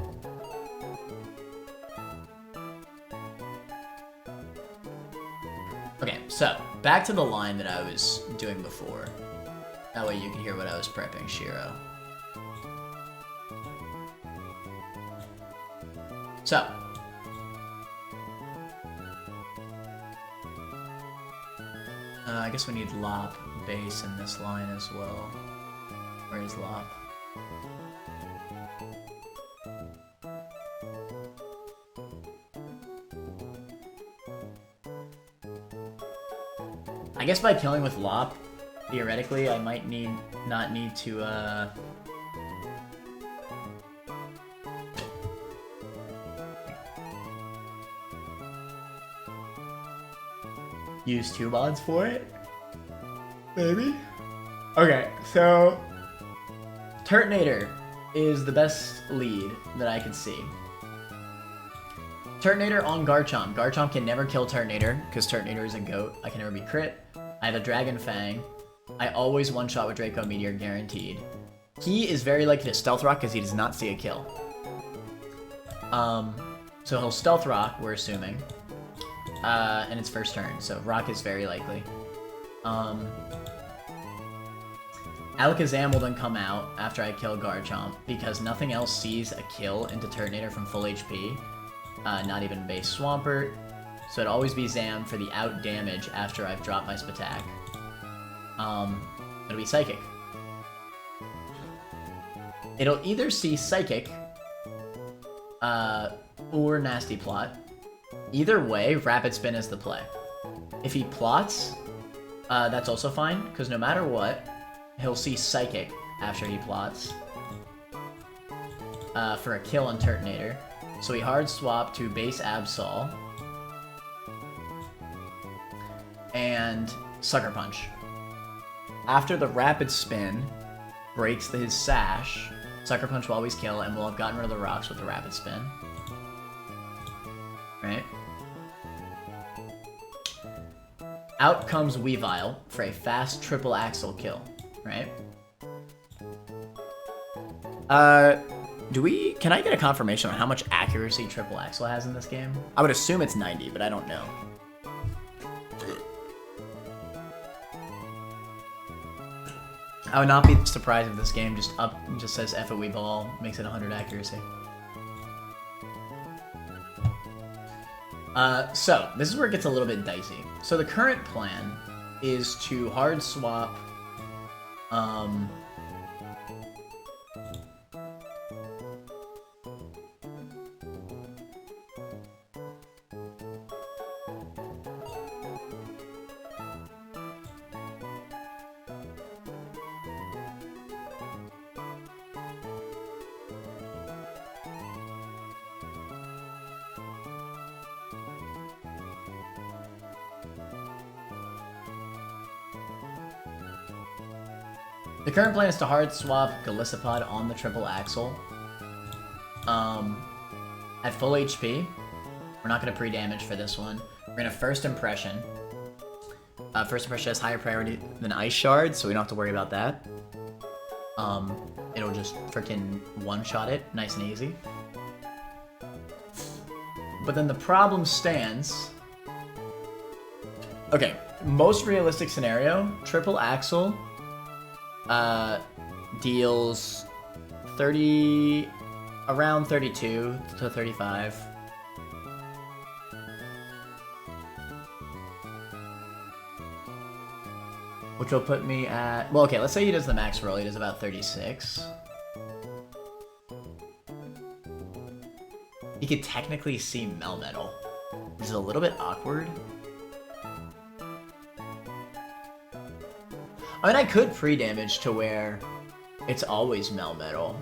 okay, so back to the line that I was doing before. That way you can hear what I was prepping Shiro. So I guess we need Lop base in this line as well. Where is Lop? I guess by killing with Lop, theoretically, I might not need to use 2 mods for it. Maybe. Okay, so Turtonator is the best lead that I can see. Turtonator on Garchomp. Garchomp can never kill Turtonator because Turtonator is a goat. I can never be crit. I have a Dragon Fang. I always one-shot with Draco Meteor guaranteed. He is very likely to Stealth Rock because he does not see a kill. So he'll Stealth Rock, we're assuming. And it's first turn, so Rock is very likely. Alakazam will then come out after I kill Garchomp because nothing else sees a kill into Turtonator from full HP. Not even base Swampert. So it'd always be Zam for the out damage after I've dropped my Spatak. It'll be Psychic. It'll either see Psychic, or Nasty Plot. Either way, Rapid Spin is the play. If he plots, that's also fine, because no matter what, he'll see Psychic after he plots. For a kill on Turtonator. So we hard swap to base Absol. And Sucker Punch. After the Rapid Spin breaks his Sash, Sucker Punch will always kill, and we'll have gotten rid of the rocks with the Rapid Spin. Right? Out comes Weavile for a fast triple Axle kill. Right? Can I get a confirmation on how much accuracy triple Axle has in this game? I would assume it's 90, but I don't know. I would not be surprised if this game just says F a Weavile, makes it 100 accuracy. So this is where it gets a little bit dicey. So the current plan is to hard swap the current plan is to hard swap Golisopod on the triple Axle. At full HP, we're not going to pre-damage for this one. We're going to First Impression. First Impression has higher priority than Ice Shard, so we don't have to worry about that. It'll just freaking one-shot it, nice and easy. But then the problem stands. Okay, most realistic scenario, triple Axle deals around 32 to 35. which will put me at... Well, okay, let's say he does the max roll. He does about 36. He could technically see Melmetal, which is a little bit awkward. I mean, I could pre-damage to where it's always Melmetal.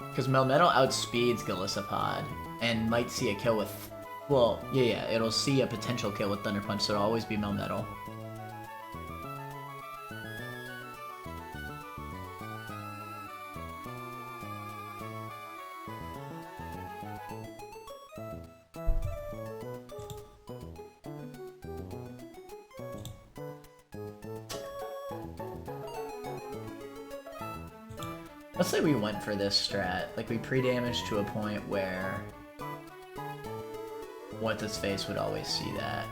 Because Melmetal outspeeds Golisopod and might see a kill with... Well, yeah, it'll see a potential kill with Thunder Punch, so it'll always be Melmetal. Let's say we went for this strat. Like, we pre-damaged to a point where... What's-his-face would always see that.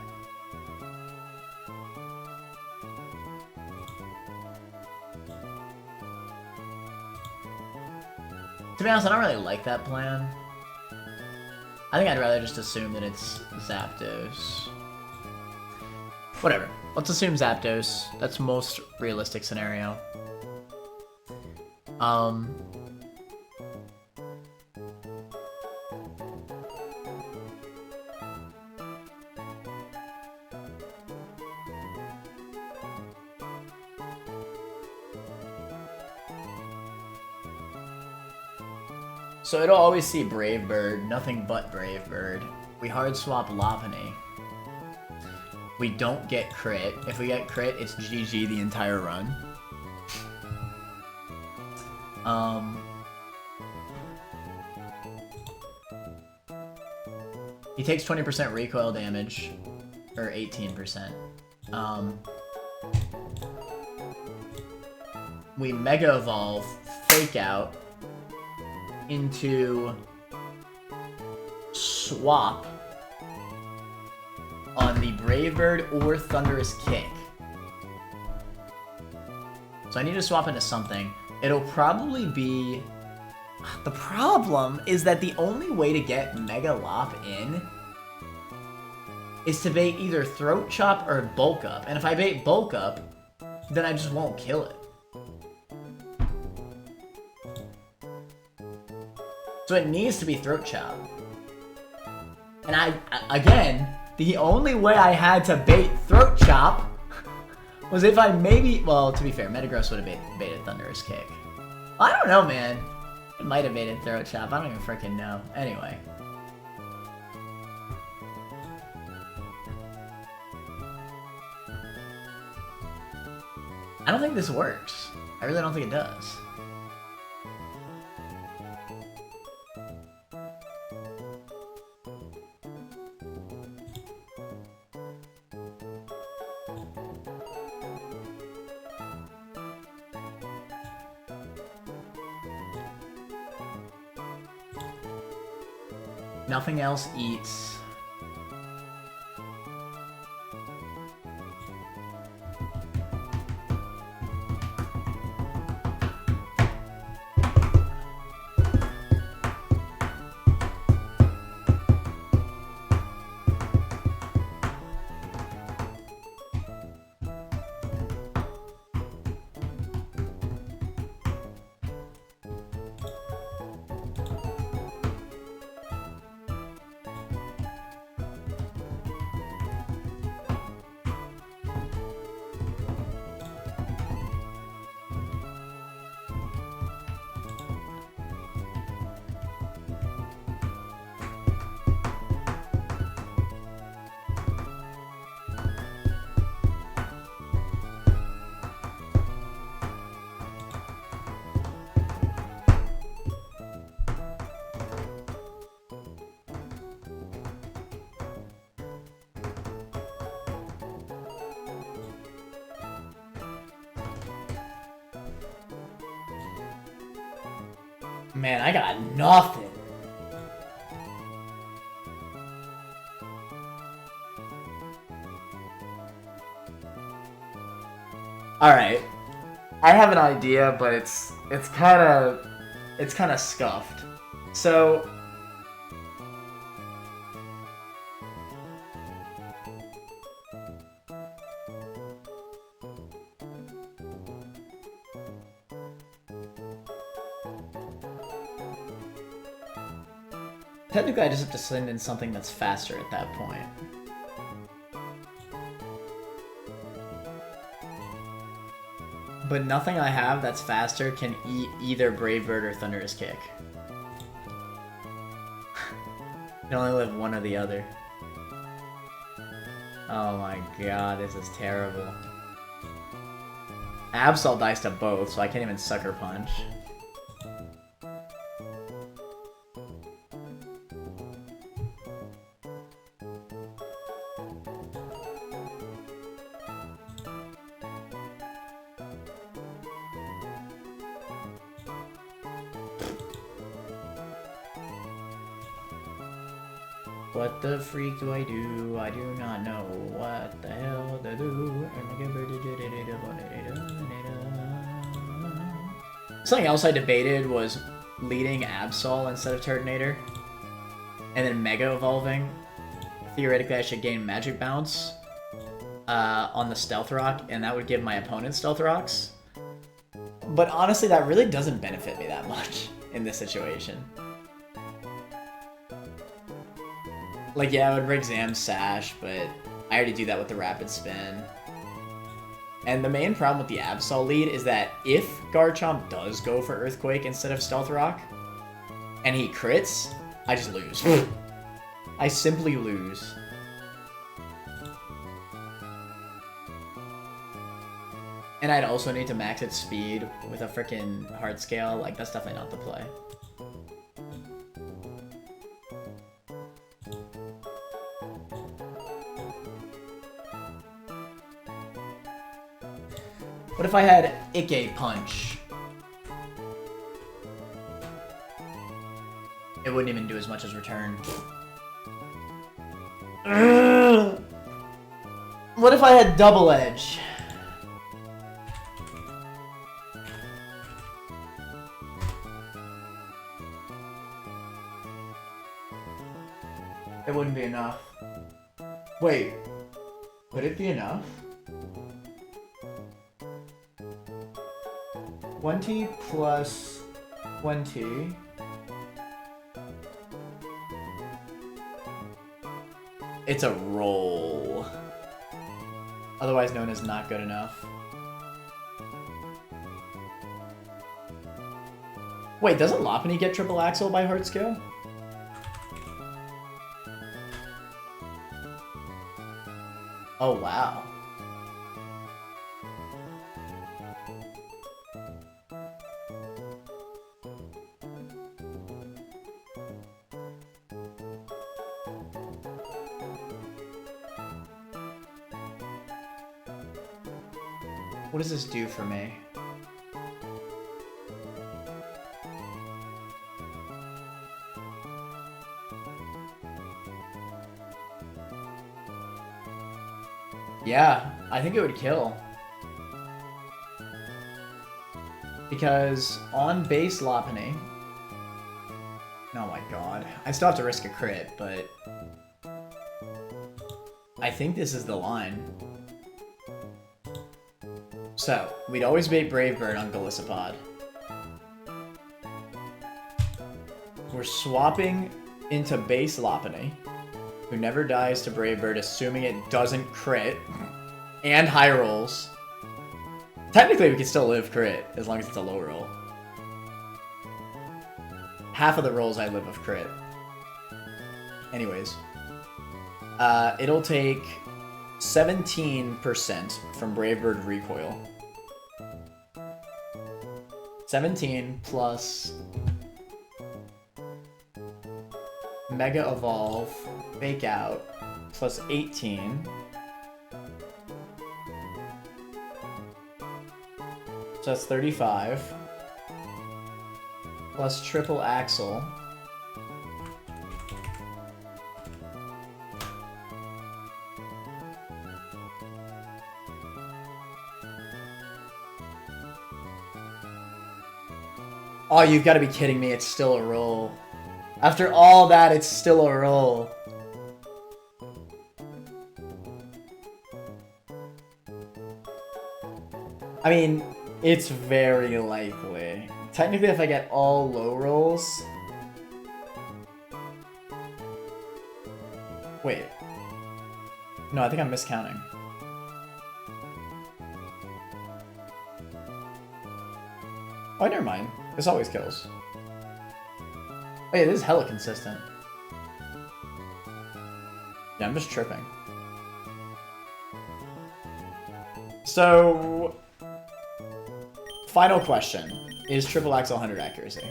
To be honest, I don't really like that plan. I think I'd rather just assume that it's Zapdos. Whatever. Let's assume Zapdos. That's most realistic scenario. So it'll always see Brave Bird, nothing but Brave Bird. We hard swap Lopunny. We don't get crit. If we get crit, it's GG the entire run. He takes 20% recoil damage, or 18%. We Mega Evolve, Fake Out, into Swap on the Brave Bird or Thunderous Kick. So I need to swap into something. It'll probably be... The problem is that the only way to get Mega Lop in is to bait either Throat Chop or Bulk Up. And if I bait Bulk Up, then I just won't kill it. So it needs to be Throat Chop. And again, the only way I had to bait Throat Chop was if I maybe... Well, to be fair, Metagross would have baited Thunderous Kick. I don't know, man. It might have baited Throat Chop. I don't even freaking know. Anyway. I don't think this works. I really don't think it does. Nothing else eats. Man, I got nothing. Alright. I have an idea, but it's kind of scuffed. So Technically, I just have to send in something that's faster at that point. But nothing I have that's faster can eat either Brave Bird or Thunderous Kick. You can only live one or the other. Oh my god, this is terrible. Absol dies to both, so I can't even Sucker Punch. What the freak do I do? I do not know what the hell to do. Something else I debated was leading Absol instead of Turtonator. And then Mega Evolving. Theoretically, I should gain Magic Bounce on the Stealth Rock, and that would give my opponent Stealth Rocks. But honestly, that really doesn't benefit me that much in this situation. Like, yeah, I would rig Zam Sash, but I already do that with the Rapid Spin. And the main problem with the Absol lead is that if Garchomp does go for Earthquake instead of Stealth Rock, and he crits, I just lose. I simply lose. And I'd also need to max its speed with a freaking Heart Scale. Like, that's definitely not the play. What if I had Ike Punch? It wouldn't even do as much as Return. What if I had Double Edge? It wouldn't be enough. Wait, would it be enough? 20 plus 20. It's a roll. Otherwise known as not good enough. Wait, doesn't Lopunny get Triple Axle by Heart Scale? Oh, wow. What does this do for me? Yeah, I think it would kill. Because on base Lopunny... Oh my god. I still have to risk a crit, but... I think this is the line. So, we'd always bait Brave Bird on Golisopod. We're swapping into base Lopunny, who never dies to Brave Bird, assuming it doesn't crit, and high rolls. Technically, we can still live crit, as long as it's a low roll. Half of the rolls I live of crit. Anyways. It'll take 17% from Brave Bird Recoil. 17 plus Mega Evolve, Fake Out, plus 18. So that's 35. Plus Triple Axle. Oh, you've got to be kidding me. It's still a roll. After all that, it's still a roll. I mean, it's very likely. Technically, if I get all low rolls... Wait. No, I think I'm miscounting. Oh, never mind. This always kills. Wait, it is hella consistent. Yeah, I'm just tripping. So, final question. Is triple axle 100 accuracy?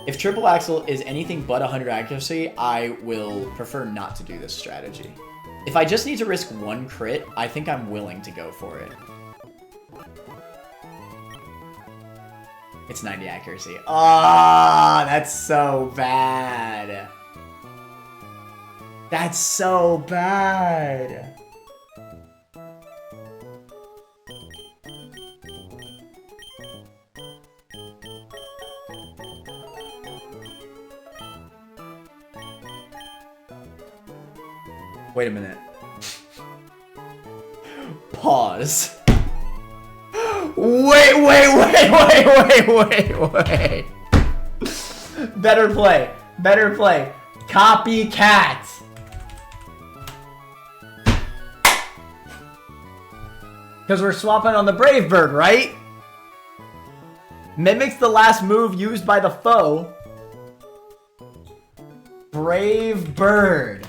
If triple axle is anything but 100 accuracy, I will prefer not to do this strategy. If I just need to risk one crit, I think I'm willing to go for it. It's 90 accuracy. Ah, that's so bad. That's so bad. Wait a minute. Pause. Wait. Better play. Better play. Copycat. Because we're swapping on the Brave Bird, right? Mimics the last move used by the foe. Brave Bird.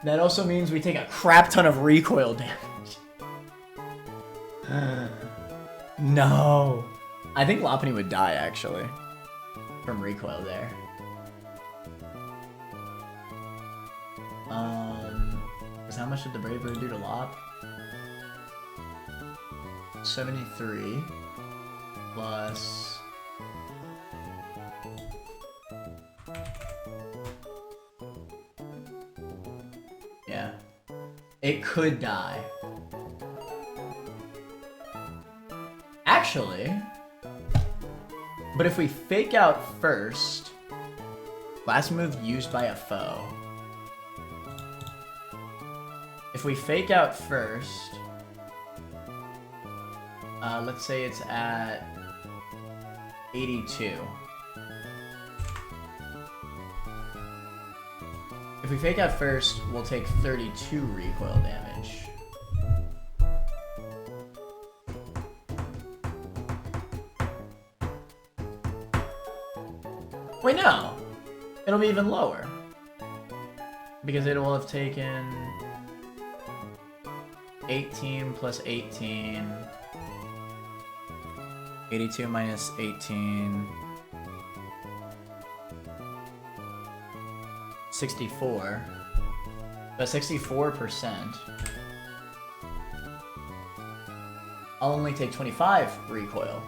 That also means we take a crap ton of recoil damage. No. I think Lopunny would die, actually. From recoil there. Because how much did the Brave Bird do to Lop? 73 plus... Yeah. It could die. Actually... But if we fake out first... Last move used by a foe. If we fake out first... let's say it's at 82. If we fake out first, we'll take 32 recoil damage. Wait, no! It'll be even lower. Because it will have taken 18 plus 18. 82 minus 18. 64. But 64%. I'll only take 25 recoil.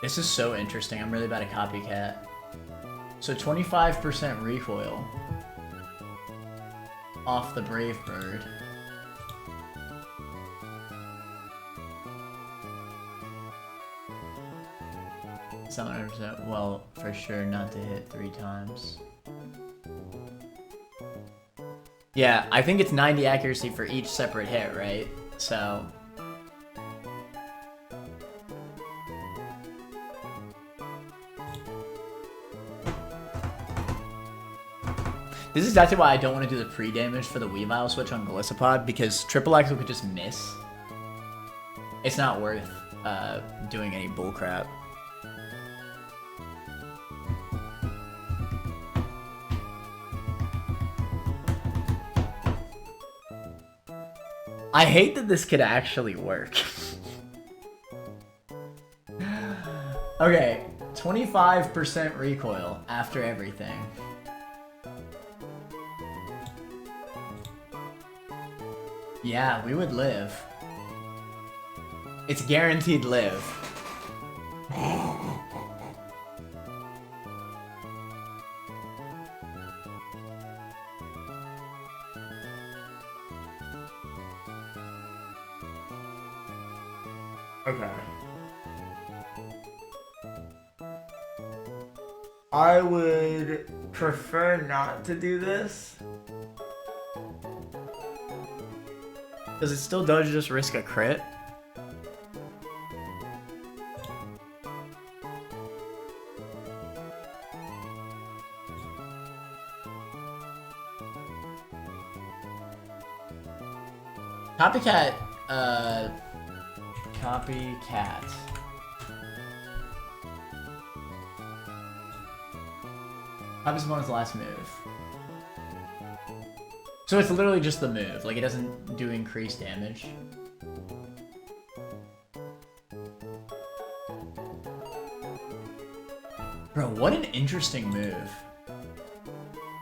This is so interesting. I'm really bad at copycat. So 25% recoil off the Brave Bird. %. Well, for sure not to hit 3 times. Yeah, I think it's 90 accuracy for each separate hit, right? So... This is exactly why I don't want to do the pre-damage for the Weavile switch on Golisopod, because Triple Axle could just miss. It's not worth doing any bullcrap. I hate that this could actually work. Okay, 25% recoil after everything. Yeah, we would live. It's guaranteed live. Okay. I would prefer not to do this. Because it still does just risk a crit. Copycat, Copycat. Copies opponent's last move. So it's literally just the move, like it doesn't do increased damage. Bro, what an interesting move.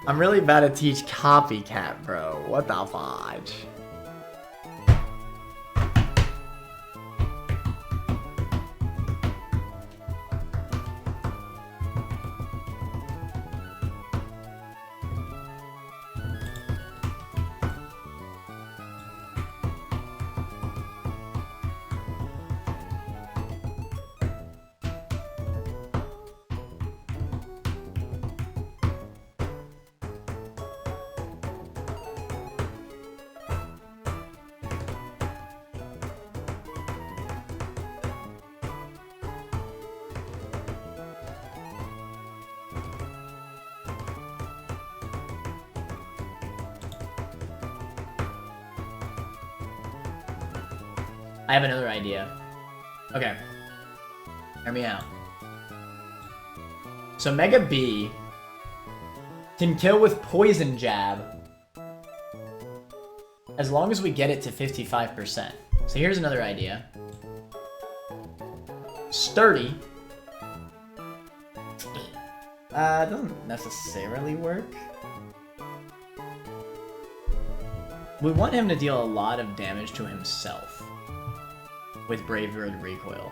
I'm really bad to teach Copycat, bro. What the fudge? I have another idea. Okay. Hear me out. So Mega B can kill with Poison Jab as long as we get it to 55%. So here's another idea. Sturdy. Doesn't necessarily work. We want him to deal a lot of damage to himself with Brave Bird Recoil.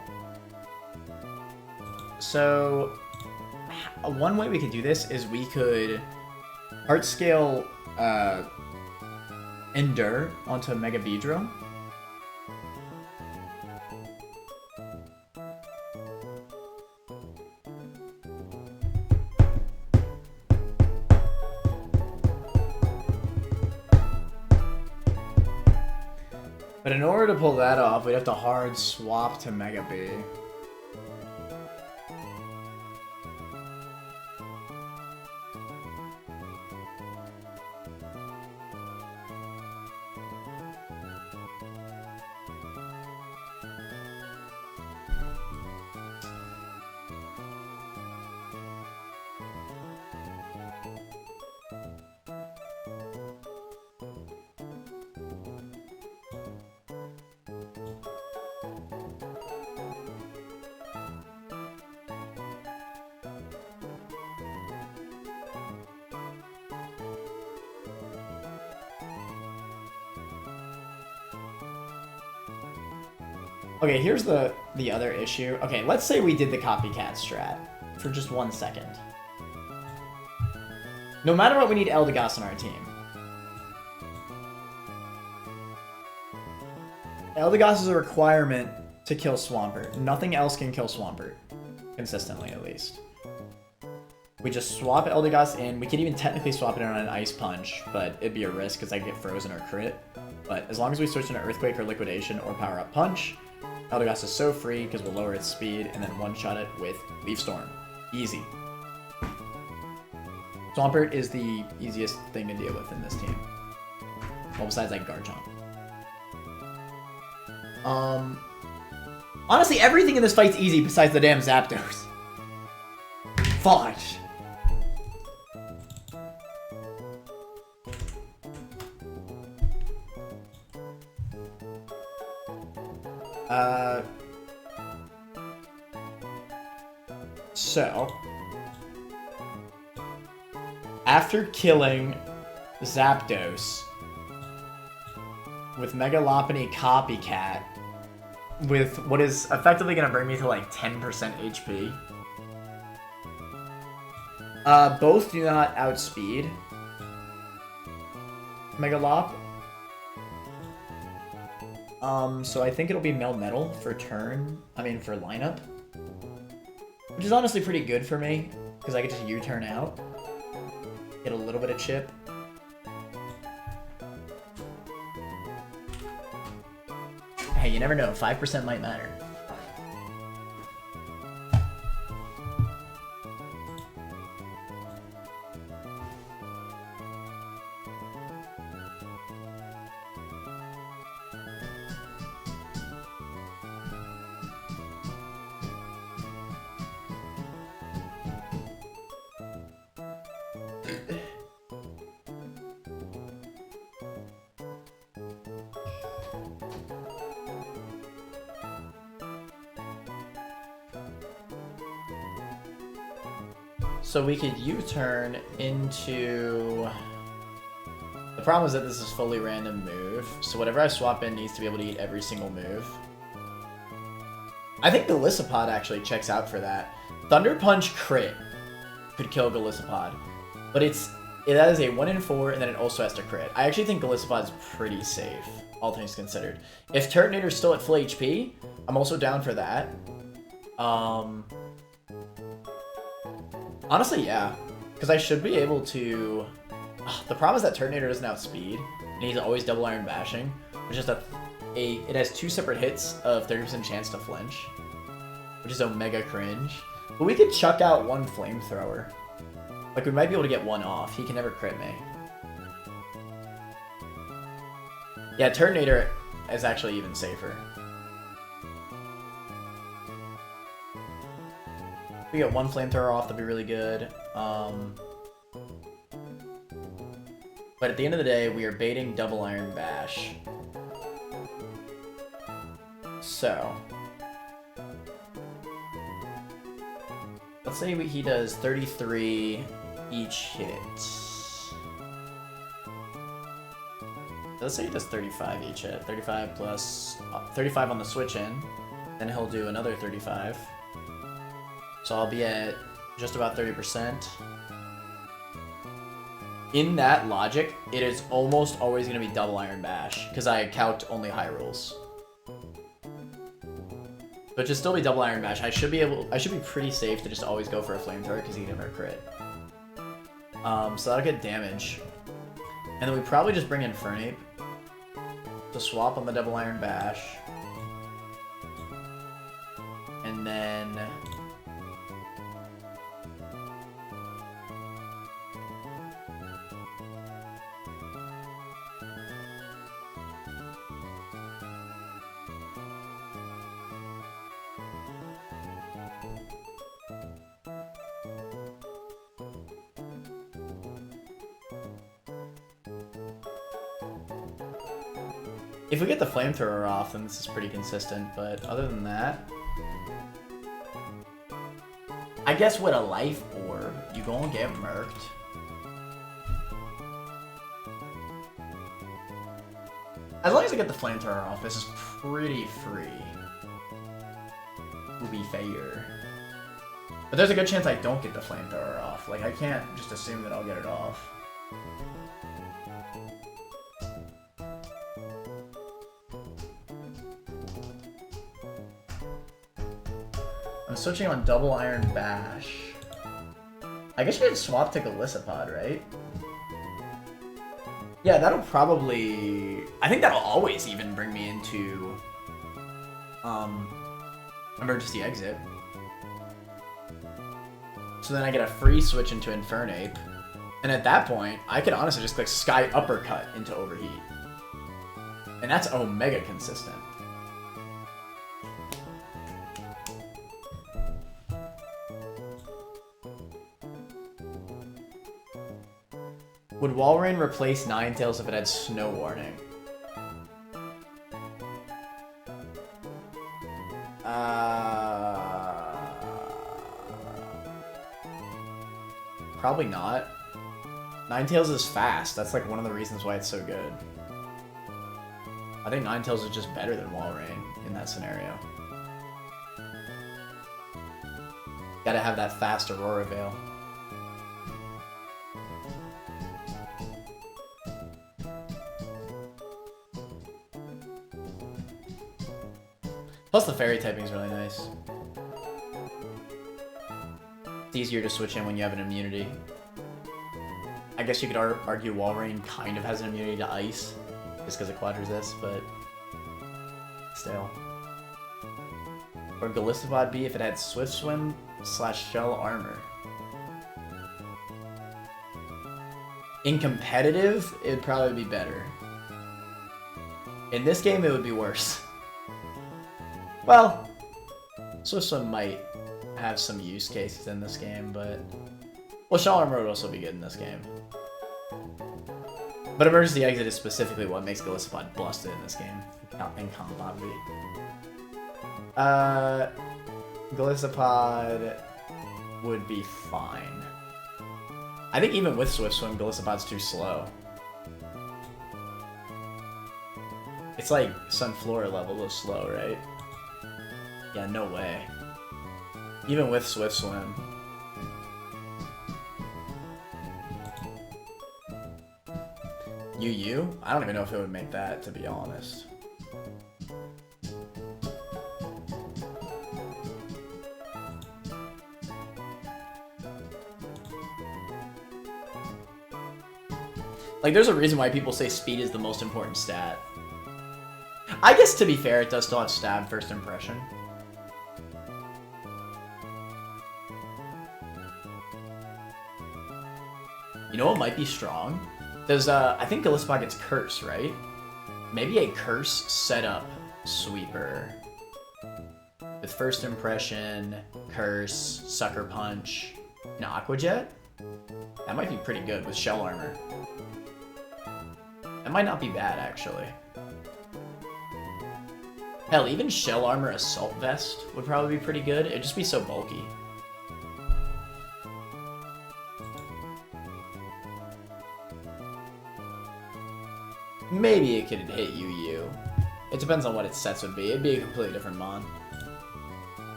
So, one way we could do this is we could Heart Scale Endure onto Mega Beedrill. But in order to pull that off, we'd have to hard swap to Mega B. Okay, here's the other issue. Okay, let's say we did the Copycat strat for just 1 second. No matter what, we need Eldegoss on our team. Eldegoss is a requirement to kill Swampert. Nothing else can kill Swampert. Consistently, at least. We just swap Eldegoss in. We could even technically swap it in on an Ice Punch, but it'd be a risk because I get frozen or crit. But as long as we switch into Earthquake or Liquidation or Power Up Punch, Eldegoss is so free because we'll lower its speed and then one-shot it with Leaf Storm. Easy. Swampert is the easiest thing to deal with in this team. Well, besides like Garchomp. Honestly, everything in this fight's easy besides the damn Zapdos. Fudge. So, after killing Zapdos with Mega Lopunny Copycat, with what is effectively going to bring me to like 10% HP, both do not outspeed Mega Lop. So I think it'll be Melmetal for for lineup. Which is honestly pretty good for me, because I can just U-turn out. Get a little bit of chip. Hey, you never know, 5% might matter. So we could U-turn into... The problem is that this is fully random move, so whatever I swap in needs to be able to eat every single move. I think Golisopod actually checks out for that. Thunder Punch crit could kill Golisopod, but that is a 1 in 4, and then it also has to crit. I actually think Golisopod is pretty safe, all things considered. If Turtonator's still at full HP, I'm also down for that. Honestly, yeah. Because I should be able to... the problem is that Turtonator doesn't outspeed, and he's always double iron bashing, which is it has 2 separate hits of 30% chance to flinch, which is Omega cringe. But we could chuck out 1 flamethrower. Like, we might be able to get 1 off. He can never crit me. Yeah, Turtonator is actually even safer. We get 1 flamethrower off, that'd be really good. But at the end of the day, we are baiting double iron bash. So let's say he does 33 each hit. Let's say he does 35 each hit. 35 plus 35 on the switch in. Then he'll do another 35. So I'll be at just about 30%. In that logic, it is almost always going to be double iron bash, because I calced only high rolls. But just still be double iron bash. I should be pretty safe to just always go for a flamethrower because he can never crit. So that'll get damage. And then we probably just bring in Fernape to swap on the double iron bash. And then if we get the flamethrower off, then this is pretty consistent, but other than that... I guess with a life orb, you gonna get murked. As long as I get the flamethrower off, this is pretty free. To be fair. But there's a good chance I don't get the flamethrower off. Like, I can't just assume that I'll get it off. I'm switching on double iron bash. I guess you could swap to Golisopod, right? Yeah, that'll probably... I think that'll always even bring me into... emergency exit. So then I get a free switch into Infernape. And at that point, I could honestly just click Sky Uppercut into Overheat. And that's Omega consistent. Would Walrein replace Ninetales if it had Snow Warning? Probably not. Ninetales is fast. That's like one of the reasons why it's so good. I think Ninetales is just better than Walrein in that scenario. Gotta have that fast Aurora Veil. Plus the fairy typing is really nice. It's easier to switch in when you have an immunity. I guess you could argue Walrein kind of has an immunity to ice, just because of Quad Resist, but still. Or Golisopod B if it had Swift Swim / Shell Armor. In competitive, it'd probably be better. In this game, it would be worse. Well, Swift Swim might have some use cases in this game, but... Well, Shell Armor would also be good in this game. But Emergency Exit is specifically what makes Golisopod busted in this game, in comp, obviously. Golisopod would be fine. I think even with Swift Swim, Golisopod's too slow. It's like Sunflora level of slow, right? Yeah, no way. Even with Swift Swim. UU? I don't even know if it would make that, to be honest. Like, there's a reason why people say speed is the most important stat. I guess, to be fair, it does still have stab first impression. You know what might be strong? There's, I think Golisopod gets Curse, right? Maybe a Curse setup sweeper. With first impression, Curse, Sucker Punch, and Aqua Jet? That might be pretty good with Shell Armor. That might not be bad, actually. Hell, even Shell Armor Assault Vest would probably be pretty good. It'd just be so bulky. Maybe it could hit UU. It depends on what its sets would be. It'd be a completely different mon.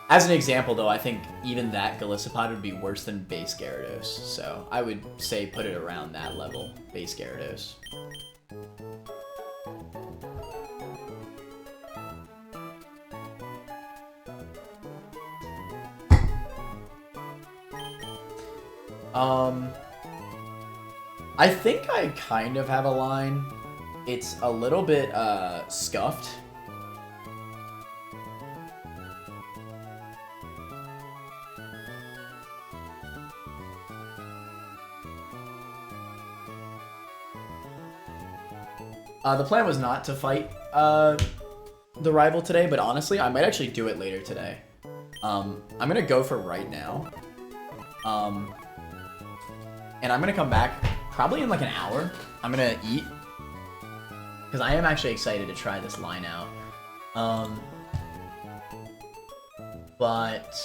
As an example, though, I think even that Golisopod would be worse than base Gyarados. So I would say put it around that level, base Gyarados. I think I kind of have a line. It's a little bit scuffed. The plan was not to fight the rival today, but honestly, I might actually do it later today. I'm gonna go for right now. And I'm gonna come back probably in like an hour. I'm gonna eat. Because I am actually excited to try this line out. But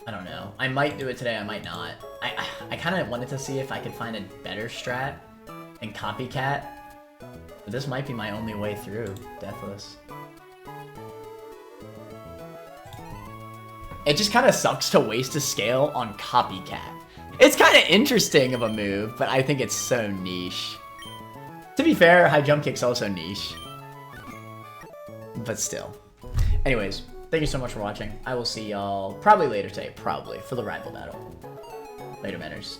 I don't know. I might do it today, I might not. I kind of wanted to see if I could find a better strat and Copycat. But this might be my only way through Deathless. It just kind of sucks to waste a scale on Copycat. It's kind of interesting of a move, but I think it's so niche. To be fair, high jump kick's also niche. But still. Anyways, thank you so much for watching. I will see y'all probably later today, for the rival battle. Later, Manners.